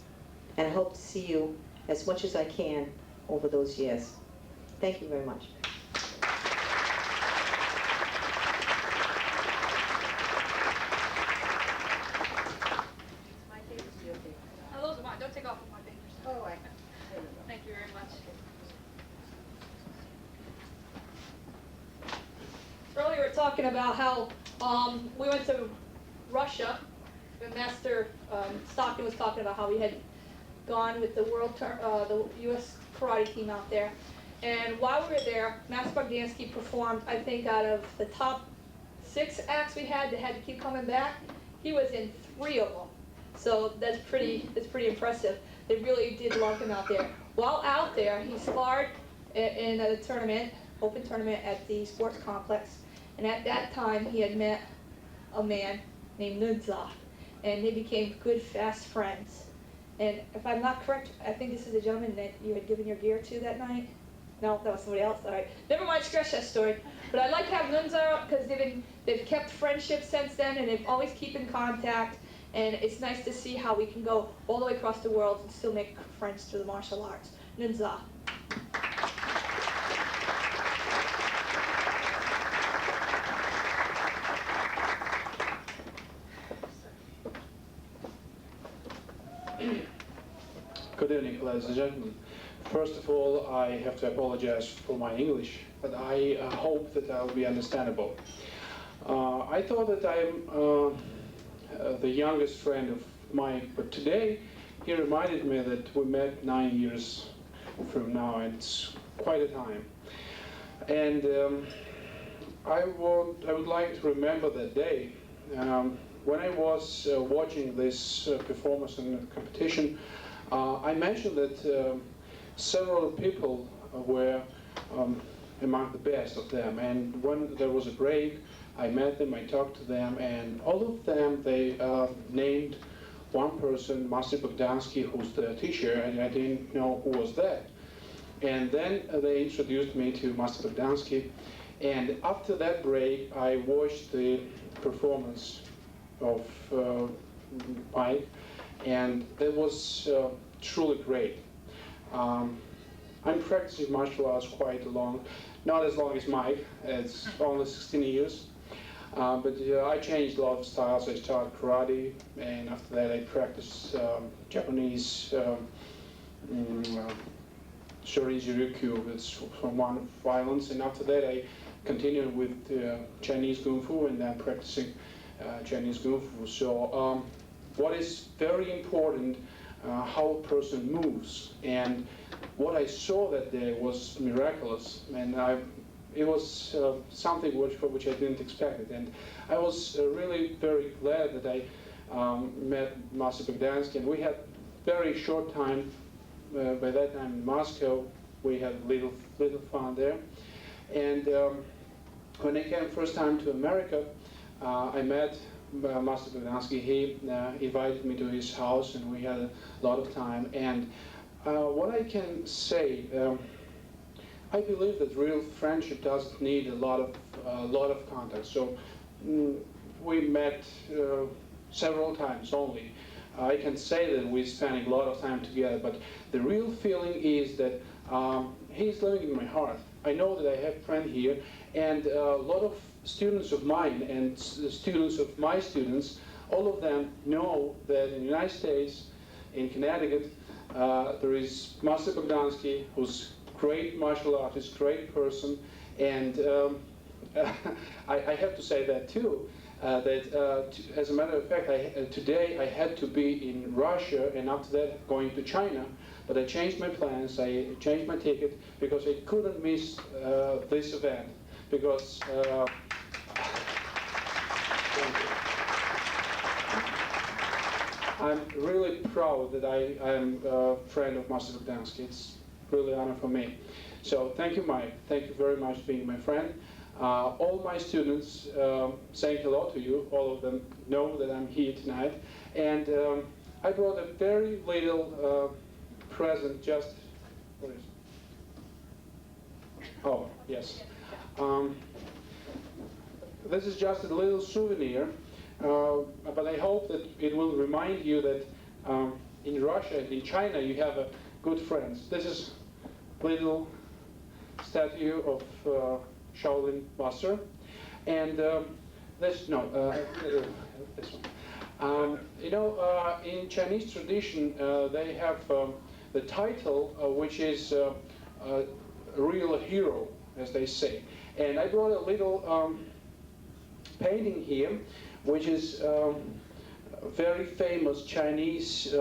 and I hope to see you as much as I can over those years. Thank you very much. Oh, those are mine. Don't take off with my fingers. Oh, Thank you very much. Earlier we were talking about how we went to Russia. The Master Stockton was talking about how he had gone with the the U.S. karate team out there. And while we were there, Master Bogdanski performed, I think, out of the top 6 acts we had that had to keep coming back, he was in 3 of them. So that's pretty impressive. They really did love him out there. While out there, he sparred in a tournament, open tournament at the sports complex. And at that time, he had met a man named Nunza, and they became good, fast friends. And if I'm not correct, I think this is the gentleman that you had given your gear to that night. No, that was somebody else. All right, never mind, scratch that story. But I'd like to have Nunza, because they've kept friendship since then, and they've always keep in contact. And it's nice to see how we can go all the way across the world and still make friends through the martial arts. Nunza. Good evening, ladies and gentlemen. First of all, I have to apologize for my English, but I hope that I'll be understandable. I thought that I'm the youngest friend of Mike, but today he reminded me that we met 9 years from now, and it's quite a time. And I would like to remember that day. When I was watching this performance in the competition, I mentioned that several people were among the best of them, and when there was a break, I met them, I talked to them, and all of them, they named one person, Master Bogdanski, who's the teacher, and I didn't know who was that. And then they introduced me to Master Bogdanski, and after that break, I watched the performance of Mike, and that was truly great. I'm practicing martial arts quite long, not as long as Mike, it's only 16 years. But I changed a lot of styles. I started karate, and after that I practiced Japanese Shorin-Jiriku, it's from one of violence, and after that I continued with Chinese Kung Fu, and then practicing Chinese Kung Fu. So what is very important, how a person moves. And what I saw that day was miraculous. And it was something for which I didn't expect it. And I was really very glad that I met Master Bogdanski. And we had very short time, by that time in Moscow. We had little fun there. And when I came first time to America, I met Master Bogdanski. He invited me to his house, and we had a lot of time. And what I can say, I believe that real friendship doesn't need a lot of contact. So we met several times only. I can say that we're spending a lot of time together, but the real feeling is that he's living in my heart. I know that I have a friend here, and a lot of students of mine and students of my students, all of them know that in the United States, in Connecticut, there is Master Bogdanski, who's great martial artist, great person, and I have to say that too. As a matter of fact, today I had to be in Russia, and after that going to China, but I changed my plans, I changed my ticket, because I couldn't miss this event, because I'm really proud that I am a friend of Master Bogdanski. It's really an honor for me. So thank you, Mike. Thank you very much for being my friend. All my students saying hello to you. All of them know that I'm here tonight. And I brought a very little present, just, what is it? Oh, yes. This is just a little souvenir, but I hope that it will remind you that in Russia and in China you have good friends. This is a little statue of Shaolin Master, and this one. You know, in Chinese tradition, they have the title, which is a real hero, as they say. And I brought a little painting here, which is a very famous Chinese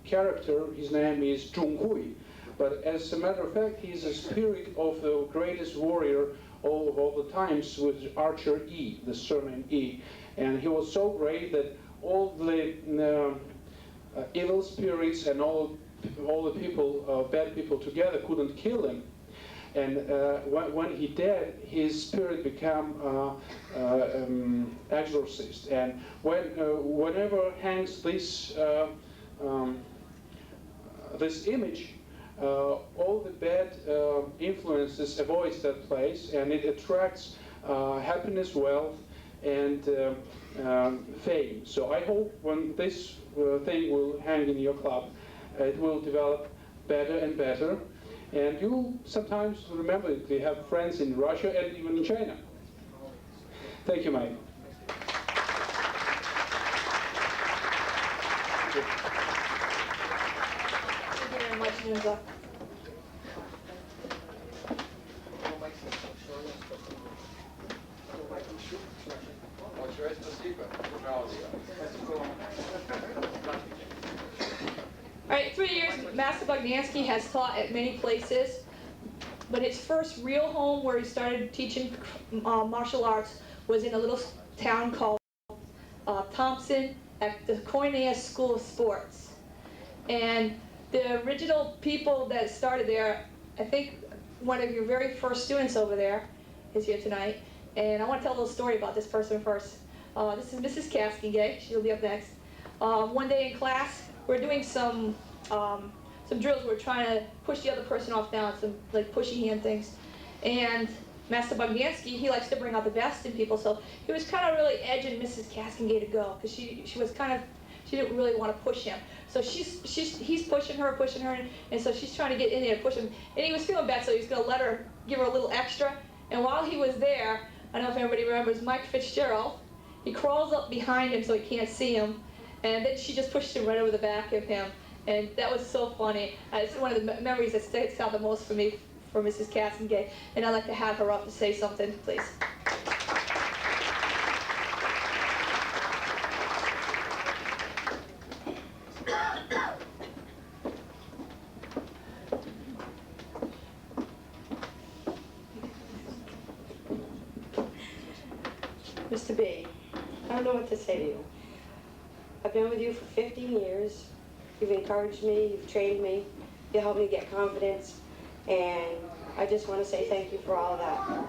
character. His name is Zhong Hui. But as a matter of fact, he's a spirit of the greatest warrior of all the times, with Archer Yi, the surname Yi. And he was so great that all the evil spirits and all the people, bad people together couldn't kill him. And when he died, his spirit became exorcist. And whenever hangs this this image, all the bad influences avoids that place, and it attracts happiness, wealth, and fame. So I hope when this thing will hang in your club, it will develop better and better, and you will sometimes remember it. We have friends in Russia and even in China. Thank you, Mike. Thank you very much, Ninja. All right, 3 years, Master Bogdanski has taught at many places, but his first real home where he started teaching martial arts was in a little town called Thompson at the Koinonia School of Sports. And the original people that started there, I think one of your very first students over there is here tonight. And I want to tell a little story about this person first. This is Mrs. Kaskingay. She'll be up next. One day in class, we're doing some drills. We're trying to push the other person off down, some like pushy hand things. And Master Bogdanski, he likes to bring out the best in people, so he was kind of really edging Mrs. Kaskingay to go, because she didn't really want to push him. So he's pushing her, and so she's trying to get in there and push him. And he was feeling bad, so he was going to give her a little extra. And while he was there, I don't know if everybody remembers Mike Fitzgerald. He crawls up behind him so he can't see him, and then she just pushed him right over the back of him. And that was so funny. It's one of the memories that sticks out the most for me, for Mrs. Kaskingay. And I'd like to have her up to say something, please. Mr. B, I don't know what to say to you. I've been with you for 15 years. You've encouraged me, you've trained me, you helped me get confidence, and I just want to say thank you for all of that.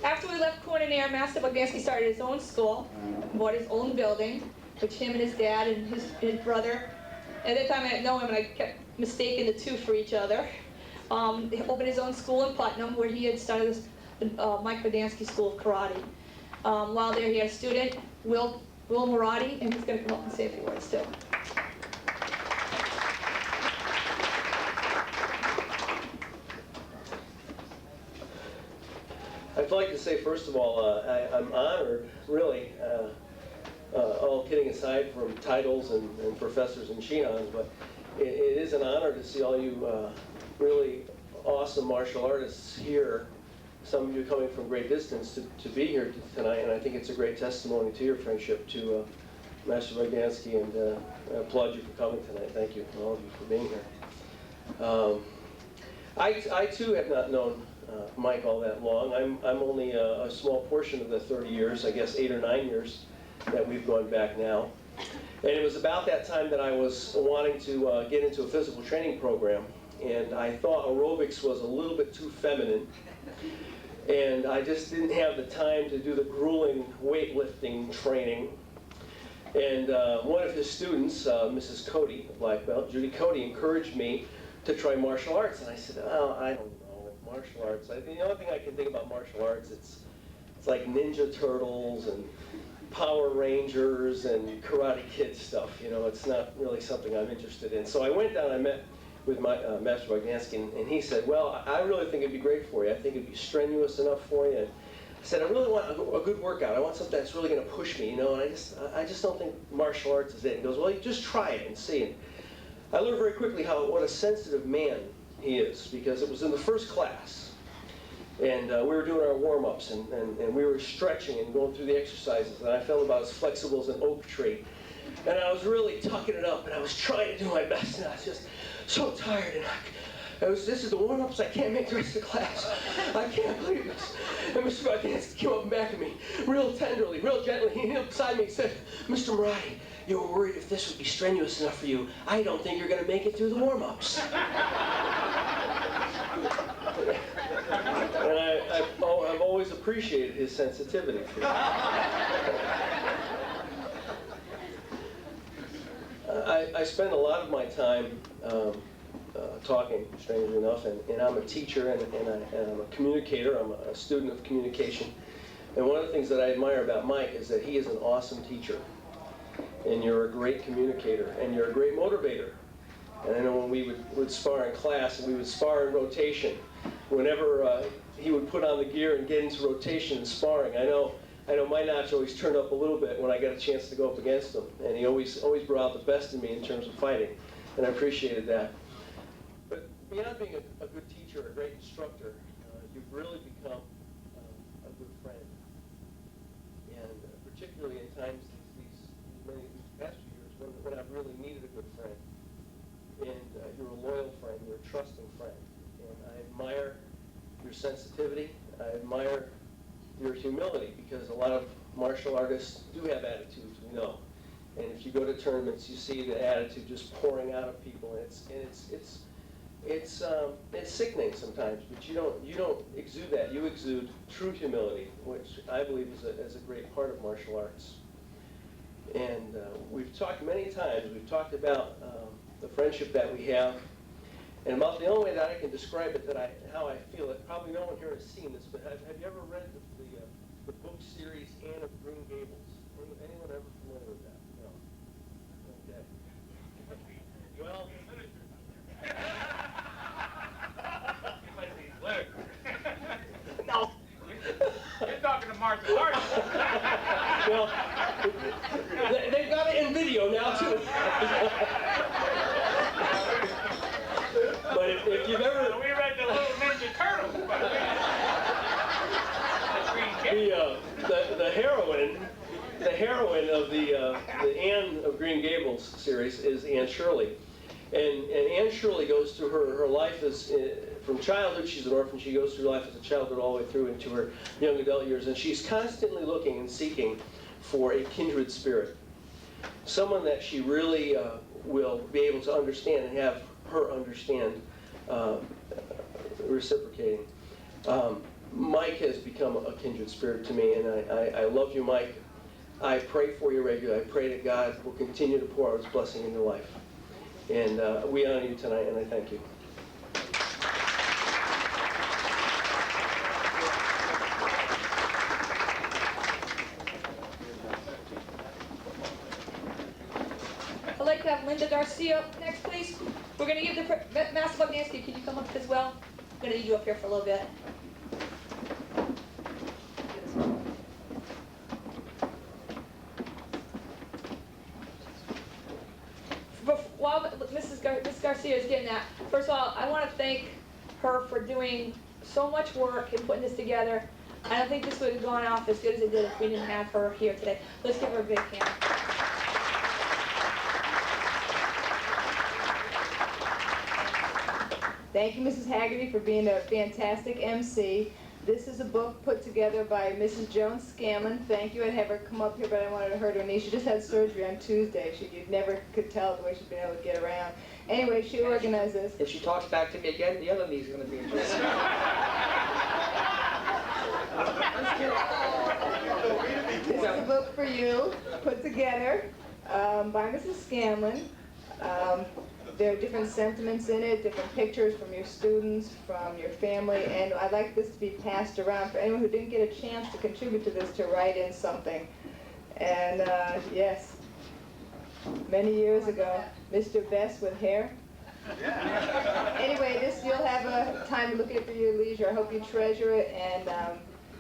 After we left Corn and Air, Master Bogdanski started his own school, bought his own building, which him and his dad and his brother, at that time I didn't know him and I kept mistaking the two for each other. He opened his own school in Putnam where he had started the Mike Bogdanski School of Karate. While there he had a student, Will Murati, and he's going to come up and say a few words too. I'd like to say, first of all, I'm honored, really, all kidding aside from titles and professors and Shinans, but it is an honor to see all you really awesome martial artists here, some of you coming from great distance to be here tonight, and I think it's a great testimony to your friendship to Master Bogdanski, and I applaud you for coming tonight. Thank you, all of you, for being here. I too have not known Mike all that long. I'm only a small portion of the 30 years, I guess 8 or 9 years that we've gone back now. And it was about that time that I was wanting to get into a physical training program, and I thought aerobics was a little bit too feminine, and I just didn't have the time to do the grueling weightlifting training. And one of his students, Mrs. Cody, a black belt, Judy Cody, encouraged me to try martial arts, and I said, oh, I don't know, martial arts. The only thing I can think about martial arts, it's like Ninja Turtles and Power Rangers and Karate Kid stuff. You know, it's not really something I'm interested in. So I went down, I met with my Master Bogdanski, and he said, well, I really think it'd be great for you. I think it'd be strenuous enough for you. And I said, I really want a good workout. I want something that's really going to push me, you know, and I just don't think martial arts is it. He goes, well, you just try it and see. And I learned very quickly what a sensitive man he is, because it was in the first class. And we were doing our warm-ups, and we were stretching and going through the exercises, and I felt about as flexible as an oak tree. And I was really tucking it up, and I was trying to do my best, and I was just so tired. And this is the warm-ups, I can't make the rest of the class. I can't believe this. And Mr. Bogdanski came up and back at me, real tenderly, real gently. He knelt beside me and said, Mr. Murati, you were worried if this would be strenuous enough for you. I don't think you're going to make it through the warm-ups. And I've always appreciated his sensitivity. I spend a lot of my time talking, strangely enough, and I'm a teacher and I'm a communicator. I'm a student of communication. And one of the things that I admire about Mike is that he is an awesome teacher. And you're a great communicator, and you're a great motivator. And I know when we would spar in class, and we would spar in rotation, whenever he would put on the gear and get into rotation and sparring, I know my notch always turned up a little bit when I got a chance to go up against him. And he always brought out the best in me in terms of fighting, and I appreciated that. But beyond being a good teacher, a great instructor, you've really become a good friend. And particularly in times these past few years when I've really needed a good friend. And you're a loyal friend, you're a trusting friend. And I admire your sensitivity, I admire your humility, because a lot of martial artists do have attitudes, we know. And if you go to tournaments, you see the attitude just pouring out of people, and it's sickening sometimes, but you don't exude that. You exude true humility, which I believe is a great part of martial arts. And we've talked many times, we've talked about the friendship that we have, and about the only way that I can describe it, how I feel it. Probably no one here has seen this, but have you ever read the book series Anne of Green Gables? Anyone ever familiar with that? No. Okay. Well. No. You're talking to martial artists. Well, they've got it in video now too. But if you've ever, we read the Little Ninja Turtles. the heroine of the Anne of Green Gables series is Anne Shirley, And Anne Shirley goes through her life as, from childhood, she's an orphan, she goes through life as a childhood all the way through into her young adult years, and she's constantly looking and seeking for a kindred spirit. Someone that she really will be able to understand and have her understand, reciprocating. Mike has become a kindred spirit to me, and I love you, Mike. I pray for you regularly. I pray that God will continue to pour out His blessing in your life. And we honor you tonight, and I thank you. I'd like to have Linda Garcia up next, please. We're going to give the Master Bogdanski. Can you come up as well? I'm going to need you up here for a little bit. While Mrs. Garcia is getting that, first of all, I want to thank her for doing so much work and putting this together. I don't think this would have gone off as good as it did if we didn't have her here today. Let's give her a big hand. Thank you, Mrs. Haggerty, for being a fantastic MC. This is a book put together by Mrs. Joan Scanlon. Thank you. I'd have her come up here, but I wanted her to her knee. She just had surgery on Tuesday. You never could tell the way she's been able to get around. Anyway, she organized this. If she talks back to me again, the other knee's going to be in trouble. This is a book for you, put together by Mrs. Scanlon. There are different sentiments in it, different pictures from your students, from your family, and I'd like this to be passed around for anyone who didn't get a chance to contribute to this to write in something. And yes, many years ago, Mr. Best with hair. Anyway, this you'll have a time to look at for your leisure. I hope you treasure it, and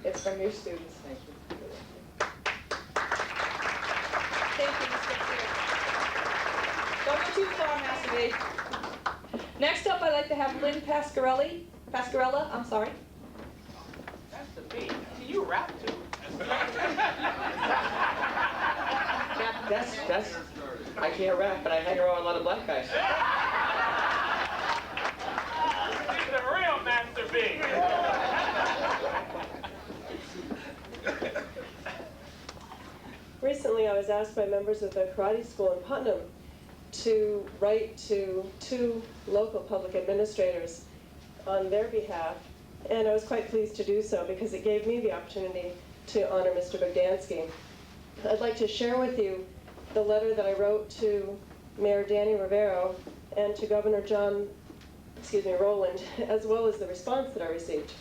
it's from your students. Thank you. Thank you, Mr. Garcia. Don't go too far, Master B. Next up, I'd like to have Lynn Pascarella, I'm sorry. Master B, can you rap too? That's, I can't rap, but I hang around a lot of black guys. He's the real Master B. Recently, I was asked by members of the karate school in Putnam to write to 2 local public administrators on their behalf, and I was quite pleased to do so because it gave me the opportunity to honor Mr. Bogdanski. I'd like to share with you the letter that I wrote to Mayor Danny Rivero and to Governor Rowland, as well as the response that I received.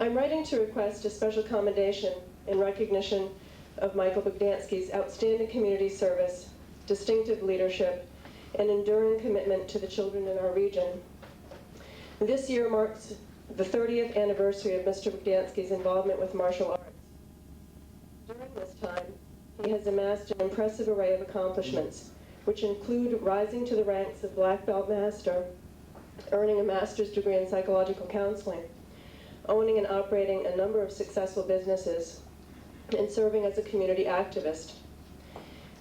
I'm writing to request a special commendation in recognition of Michael Bogdanski's outstanding community service, distinctive leadership, and enduring commitment to the children in our region. This year marks the 30th anniversary of Mr. Bogdanski's involvement with martial arts. During this time, he has amassed an impressive array of accomplishments, which include rising to the ranks of Black Belt Master, earning a master's degree in psychological counseling, owning and operating a number of successful businesses, and serving as a community activist.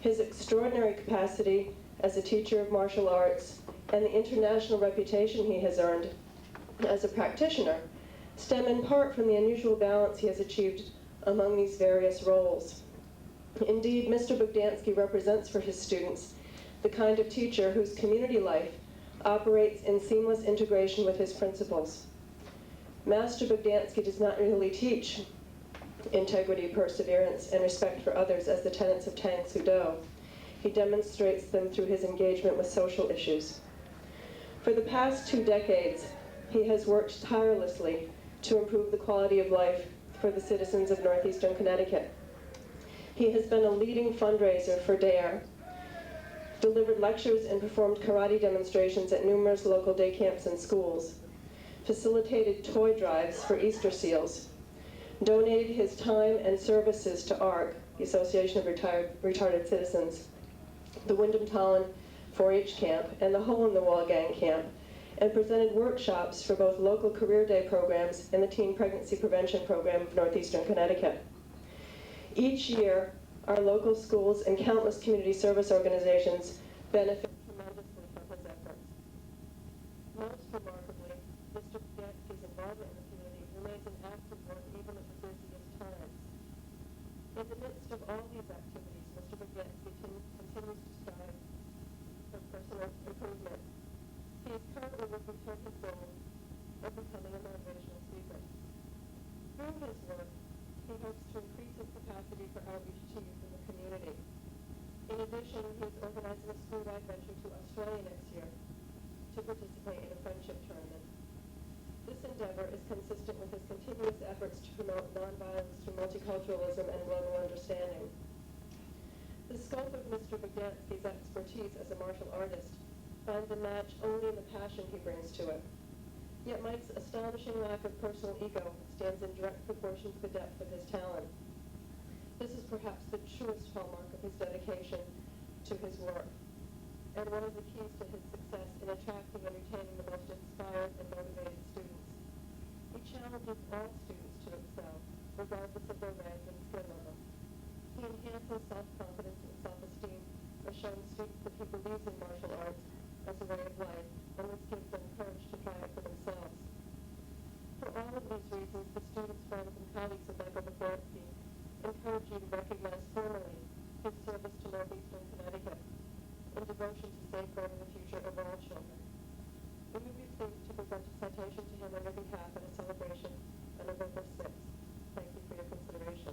His extraordinary capacity as a teacher of martial arts and the international reputation he has earned as a practitioner stem in part from the unusual balance he has achieved among these various roles. Indeed, Mr. Bogdanski represents for his students the kind of teacher whose community life operates in seamless integration with his principles. Master Bogdanski does not really teach integrity, perseverance, and respect for others as the tenets of Tang Soo Do. He demonstrates them through his engagement with social issues. For the past 2 decades, he has worked tirelessly to improve the quality of life for the citizens of northeastern Connecticut. He has been a leading fundraiser for DARE, delivered lectures and performed karate demonstrations at numerous local day camps and schools, facilitated toy drives for Easter seals, donated his time and services to ARC, the Association of Retarded Citizens, the Wyndham Tallinn 4-H camp, and the Hole in the Wall Gang camp, and presented workshops for both local career day programs and the Teen Pregnancy Prevention Program of Northeastern Connecticut. Each year, our local schools and countless community service organizations benefit tremendously from his efforts. Most remarkably, Mr. Bogdanski's involvement in the community remains an active one even at the busiest times. In the midst of all these activities, Mr. Bogdanski continues to strive for personal improvement. He is currently working toward his goal of becoming a motivational speaker. Through his work, he hopes to increase his capacity for outreach to youth in the community. In addition, he is organizing a school-wide venture to Australia next year to participate in a friendship tournament. This endeavor is consistent with his continuous efforts to promote nonviolence through multiculturalism and global understanding. The scope of Mr. Bogdanski's expertise as a martial artist finds a match only in the passion he brings to it. Yet Mike's astonishing lack of personal ego stands in direct proportion to the depth of his talent. This is perhaps the truest hallmark of his dedication to his work, and one of the keys to his success in attracting and retaining the most inspired and motivated students. He challenges all students to excel, regardless of their rank and skill level. He enhances self-confidence and self-esteem by showing students that he believes in martial arts as a way of life, and this gives them courage to try it for themselves. For all of these reasons, the students, friends, and colleagues of Michael Bogdanski encourage you to recognize formally his service to Northeastern Connecticut and devotion to safeguarding the future of all children. We would be pleased to present a citation to him on your behalf at a celebration on November 6th. Thank you for your consideration.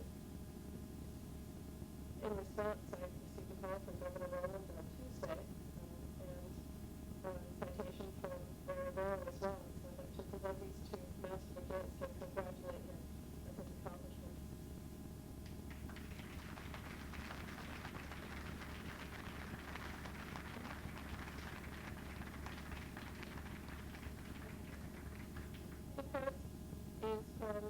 In response, I received a call from Governor Rowland on Tuesday, and a citation from Mayor Barrow as well. So I'd like to present these to Master Bogdanski and congratulate him on his accomplishments. The first is from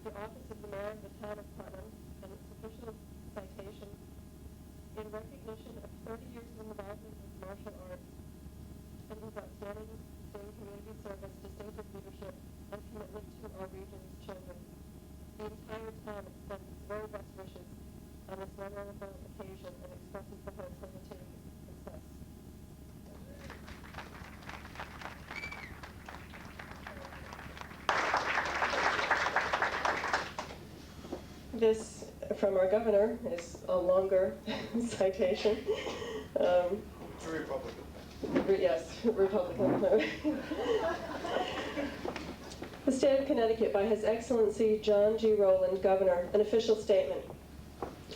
the Office of the Mayor of the Town of Putnam, and its official citation in recognition of 30 years of involvement with martial arts and his outstanding community service, distinctive leadership, and commitment to our region's children. The entire town extends its very best wishes on this memorable occasion and expresses the hope for continued success. This, from our governor, is a longer citation. Republican. Yes, Republican. The state of Connecticut, by His Excellency John G. Rowland, Governor, an official statement.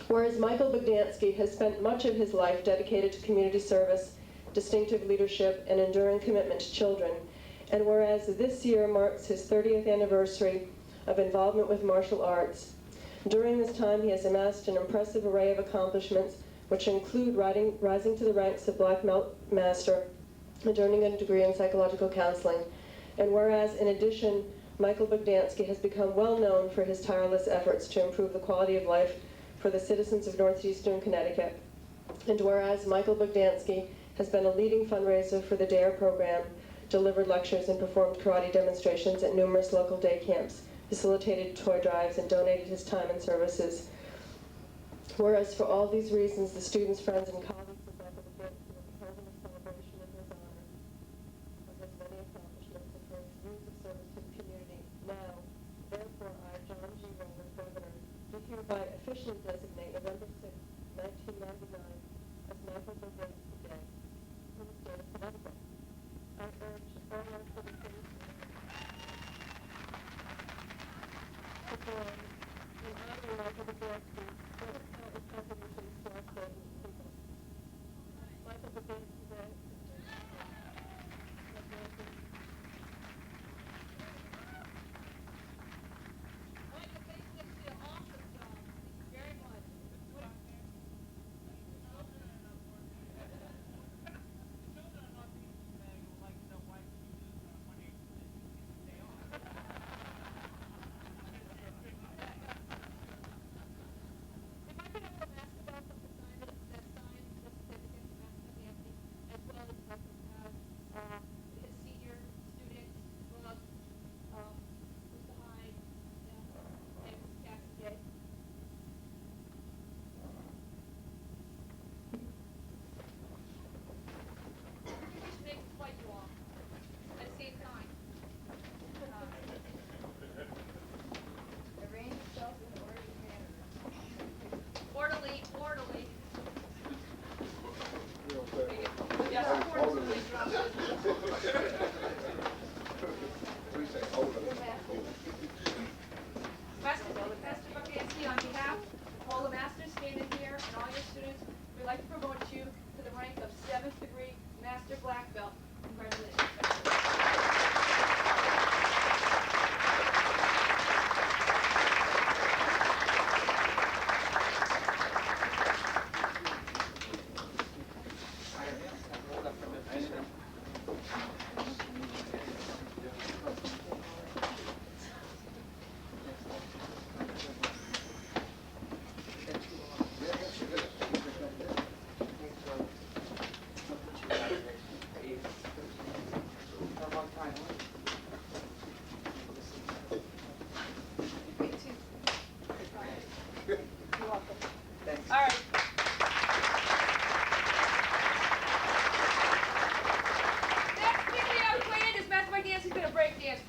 Whereas Michael Bogdanski has spent much of his life dedicated to community service, distinctive leadership, and enduring commitment to children, and whereas this year marks his 30th anniversary of involvement with martial arts, during this time he has amassed an impressive array of accomplishments, which include rising to the ranks of Black Master and earning a degree in psychological counseling. And whereas, in addition, Michael Bogdanski has become well known for his tireless efforts to improve the quality of life for the citizens of Northeastern Connecticut. And whereas Michael Bogdanski has been a leading fundraiser for the DARE program, delivered lectures and performed karate demonstrations at numerous local day camps, facilitated toy drives, and donated his time and services. Whereas for all these reasons, the students, friends, and colleagues of Michael Bogdanski will be holding a celebration in his honor of his many accomplishments and for his years of service to the community. Now, therefore, I, John G. Rowland, Governor, do hereby officially designate November 6, 1999 as Michael Bogdanski Day in the state of Connecticut. I urge all our citizens to join in honoring Michael Bogdanski for his countless contributions to our state and people. Michael Bogdanski Day. As well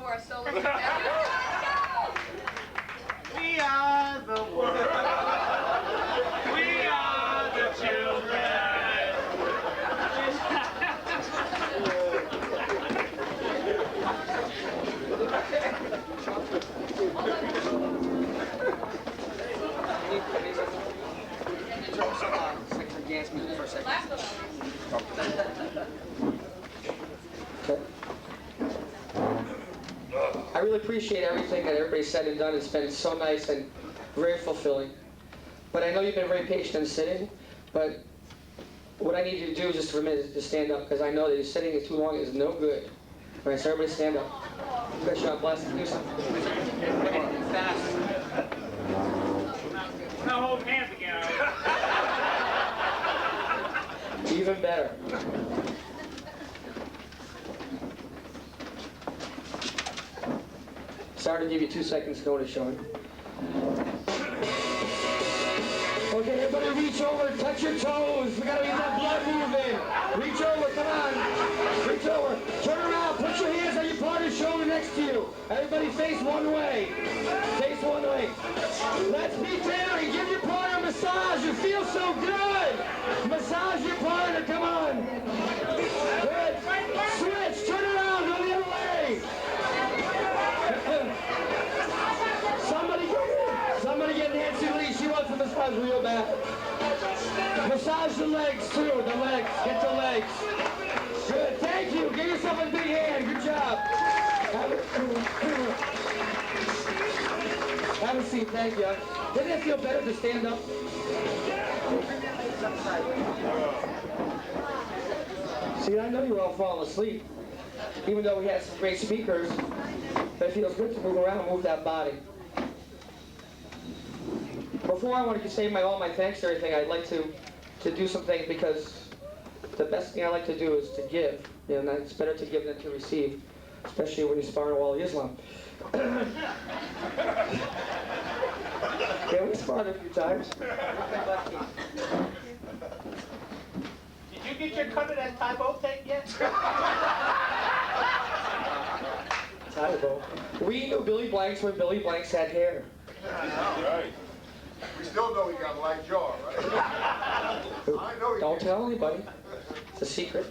for us, so let's go. We are the world. We are the children. Dance music for a second. I really appreciate everything that everybody said and done. It's been so nice and very fulfilling. But I know you've been very patient in sitting, but what I need you to do just for a minute is to stand up, because I know that you're sitting too long is no good. All right, so everybody stand up. Good shot, bless. Do something. Fast. We're not holding hands again, are we? Even better. Sorry to give you 2 seconds notice, Sean. Okay, everybody reach over, touch your toes. We gotta get that blood moving. Reach over, come on. Reach over. Turn around, put your hands on your partner's shoulder next to you. Everybody face one way. Face one way. Let's be daring. Give your partner a massage. You feel so good. Massage your partner, come on. Good. Switch, turn around, go the other way. Somebody get Nancy Lee. She wants a massage real bad. Massage the legs too. The legs. Get the legs. Good. Thank you. Give yourself a big hand. Good job. Have a seat. Thank you. Didn't it feel better to stand up? See, I know you were all falling asleep, even though we had some great speakers. But it feels good to move around and move that body. Before I want to say all my thanks to everything, I'd like to do some things, because the best thing I like to do is to give. You know, it's better to give than to receive, especially when you spar in Wall of Islam. Yeah, we sparred a few times. Did you get your cut of that typo tape yet? Tybo. We knew Billy Blanks when Billy Blanks had hair. Right. We still know he got a light jaw, right? I know he Don't tell anybody. It's a secret.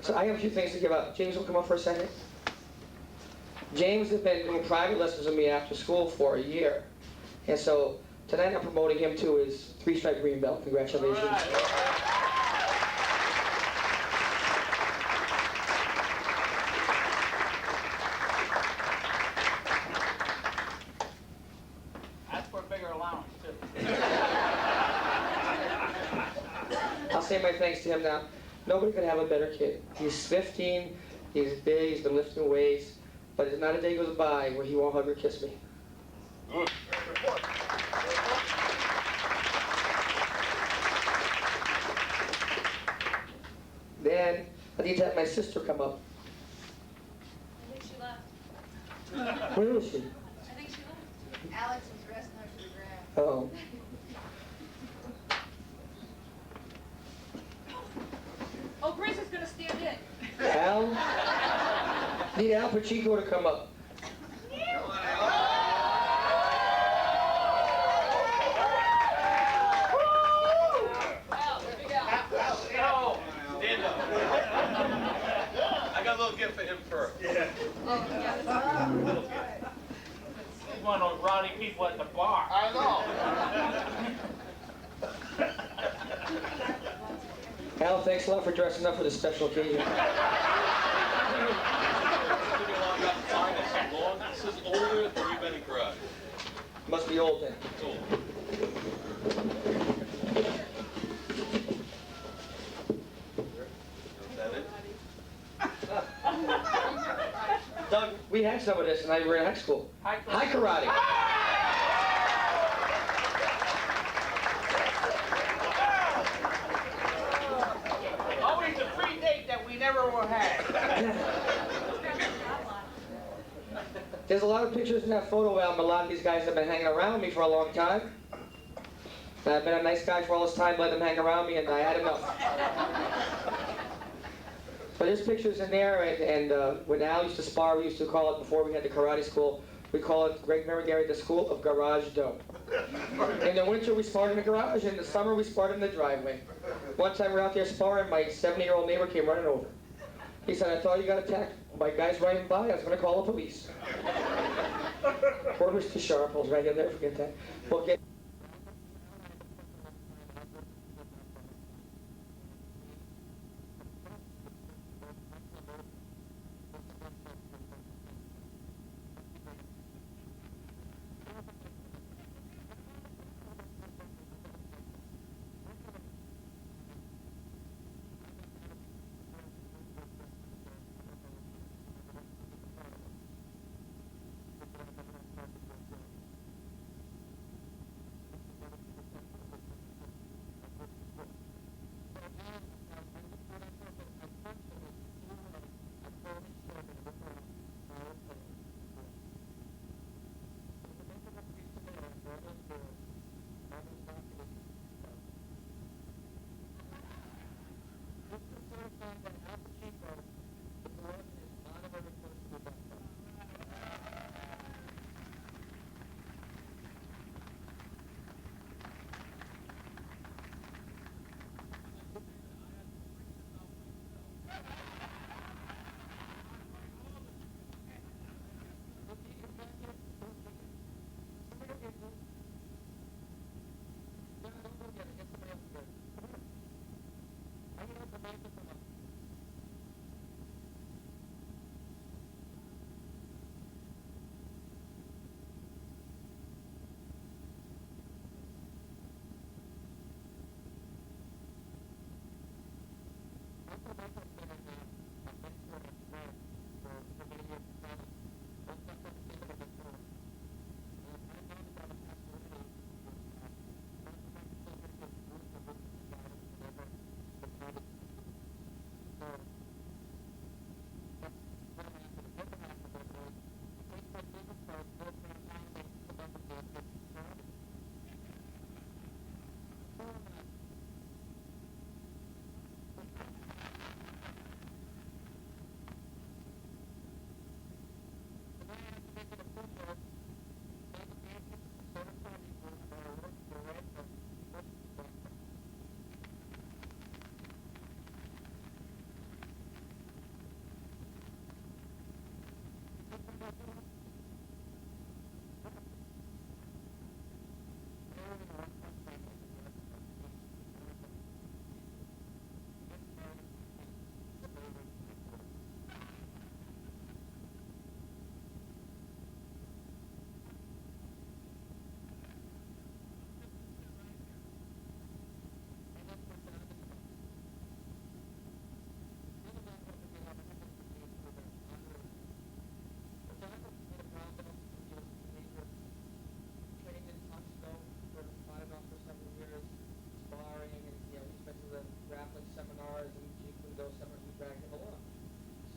So I have a few things to give out. James will come up for a second. James has been doing private lessons with me after school for a year. And so tonight I'm promoting him to his 3-stripe green belt. Congratulations. All right. I'll say my thanks to him now. Nobody could have a better kid. He's 15, he's big, he's been lifting weights, but there's not a day goes by where he won't hug or kiss me. Good. Then I need to have my sister come up. I think she left. Where is she? I think she left. Alex was resting her to the ground. Oh. Oh, Grace is gonna stand in. Al? Need Al Pacheco to come up. I got a little gift for him first. Yeah. He's one of those rowdy people at the bar. I know. Al, thanks a lot for dressing up for this special occasion. This is older than you've been in garage. Must be old then. It's old. Is that it? Doug, we had some of this and we were in high school. Hi karate. Always a free date that we never will have. There's a lot of pictures in that photo album. A lot of these guys have been hanging around me for a long time. And I've been a nice guy for all this time, let them hang around me, and I had enough. But there's pictures in there, and when Al used to spar, we used to call it, before we had the karate school, we call it, Greg Gary, the school of garage dough. In the winter, we sparred in the garage. In the summer, we sparred in the driveway. One time, we were out there sparring. My 70-year-old neighbor came running over. He said, "I thought you got attacked by guys riding by. I was going to call the police." Poor Mr. Sharples, right? You'll never forget that. Well,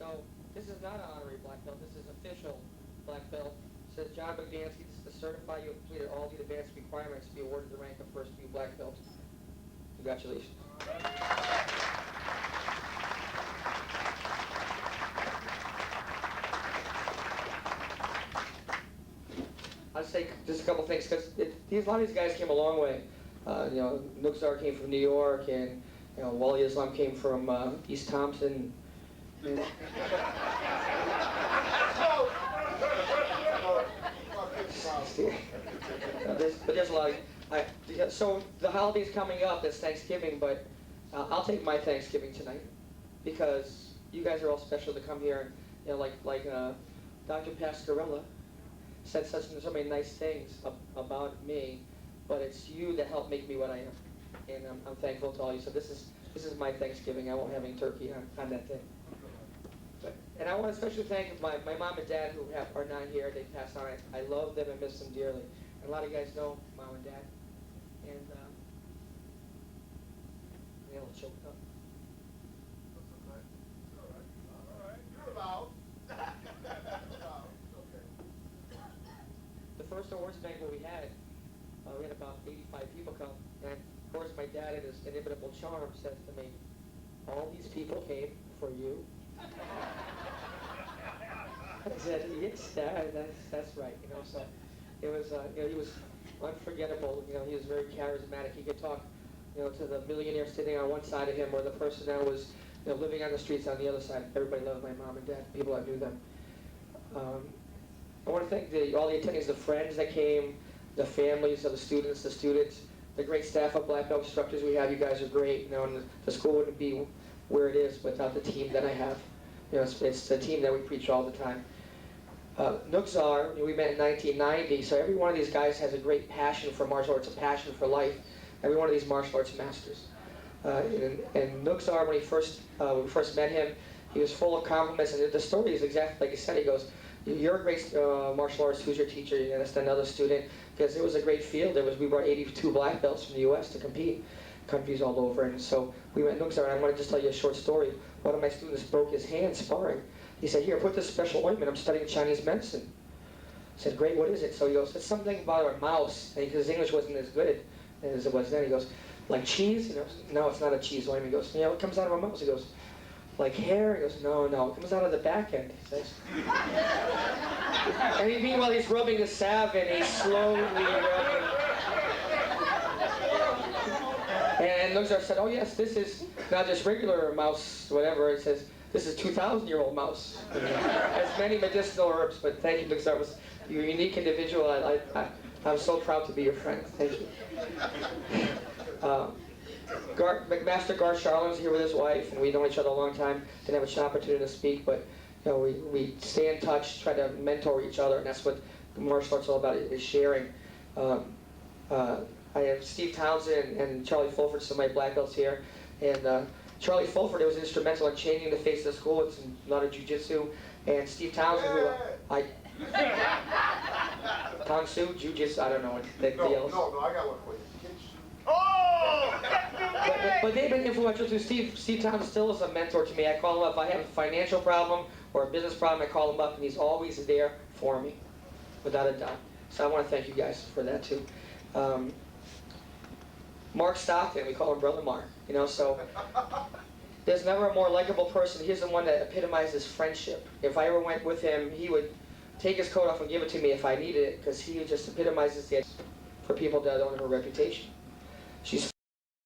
So this is not an honorary black belt, this is official black belt. It says John Bogdanski, this is to certify you have completed all the advanced requirements to be awarded the rank of first degree black belt. Congratulations. I'll say just a couple things, because a lot of these guys came a long way. Nuxar came from New York, and Wally Islam came from East Thompson. But there's a lot. So the holiday's coming up. It's Thanksgiving, but I'll take my Thanksgiving tonight because you guys are all special to come here. Like Dr. Pascarella said so many nice things about me, but it's you that helped make me what I am, and I'm thankful to all you. So this is my Thanksgiving. I won't have any turkey on that day. And I want to especially thank my mom and dad who are not here. They passed on. I love them and miss them dearly. And a lot of you guys know mom and dad. And they all choked up. The first awards banquet we had about 85 people come. And of course my dad in his inimitable charm says to me, all these people came for you I said, yes, that's right, you know, so it was, you know, he was unforgettable, you know, he was very charismatic. He could talk, you know, to the millionaire sitting on one side of him or the person that was, you know, living on the streets on the other side. Everybody loved my mom and dad, people that knew them. I want to thank all the attendees, the friends that came, the families of the students, the great staff of black belt instructors we have. You guys are great, you know, and the school wouldn't be where it is without the team that I have. You know, it's the team that we preach all the time. Nuxar, we met in 1990, so every one of these guys has a great passion for martial arts, a passion for life. Every one of these martial arts masters. And Nuxar, when we first met him, he was full of compliments, and the story is exactly like he said. He goes, "You're a great martial artist. Who's your teacher?" And it's another student, because it was a great field. We brought 82 black belts from the U.S. to compete, countries all over. And so we went Nuxar, and I want to just tell you a short story. One of my students broke his hand sparring. He said, "Here, put this special ointment. I'm studying Chinese medicine." I said, "Great, what is it?" So he goes, "It's something about a mouse." And his English wasn't as good as it was then. He goes, "Like cheese?" He goes, "No, it's not a cheese ointment." He goes, "You know, it comes out of a mouse." He goes, "Like hair?" He goes, "No, it comes out of the back end," he says. And meanwhile, he's rubbing the salve, and he's slowly rubbing. And Nuxar said, "Oh yes, this is not just regular mouse, whatever." It says, "This is 2,000-year-old mouse. Has many medicinal herbs." But thank you, Nuxar. You're a unique individual. I'm so proud to be your friend. Thank you. Master Gar Charlin's here with his wife, and we've known each other a long time. Didn't have an opportunity to speak, but you know, we stay in touch, try to mentor each other, and that's what the martial arts is all about, is sharing. I have Steve Townsend and Charlie Fulford, some of my black belts here, and Charlie Fulford was instrumental in changing the face of the school. It's a lot of jiu-jitsu, and Steve Townsend, who Tang Su, jiu-jitsu, I don't know what the deal is. No, I got one for you. But they've been influential too. Steve Townsend still is a mentor to me. I call him up if I have a financial problem or a business problem. I call him up, and he's always there for me, without a doubt. So I want to thank you guys for that too. Mark Stockton, we call him Brother Mark. You know, so there's never a more likable person. He's the one that epitomizes friendship. If I ever went with him, he would take his coat off and give it to me if I needed it, because he just epitomizes it for people that don't have a reputation. She's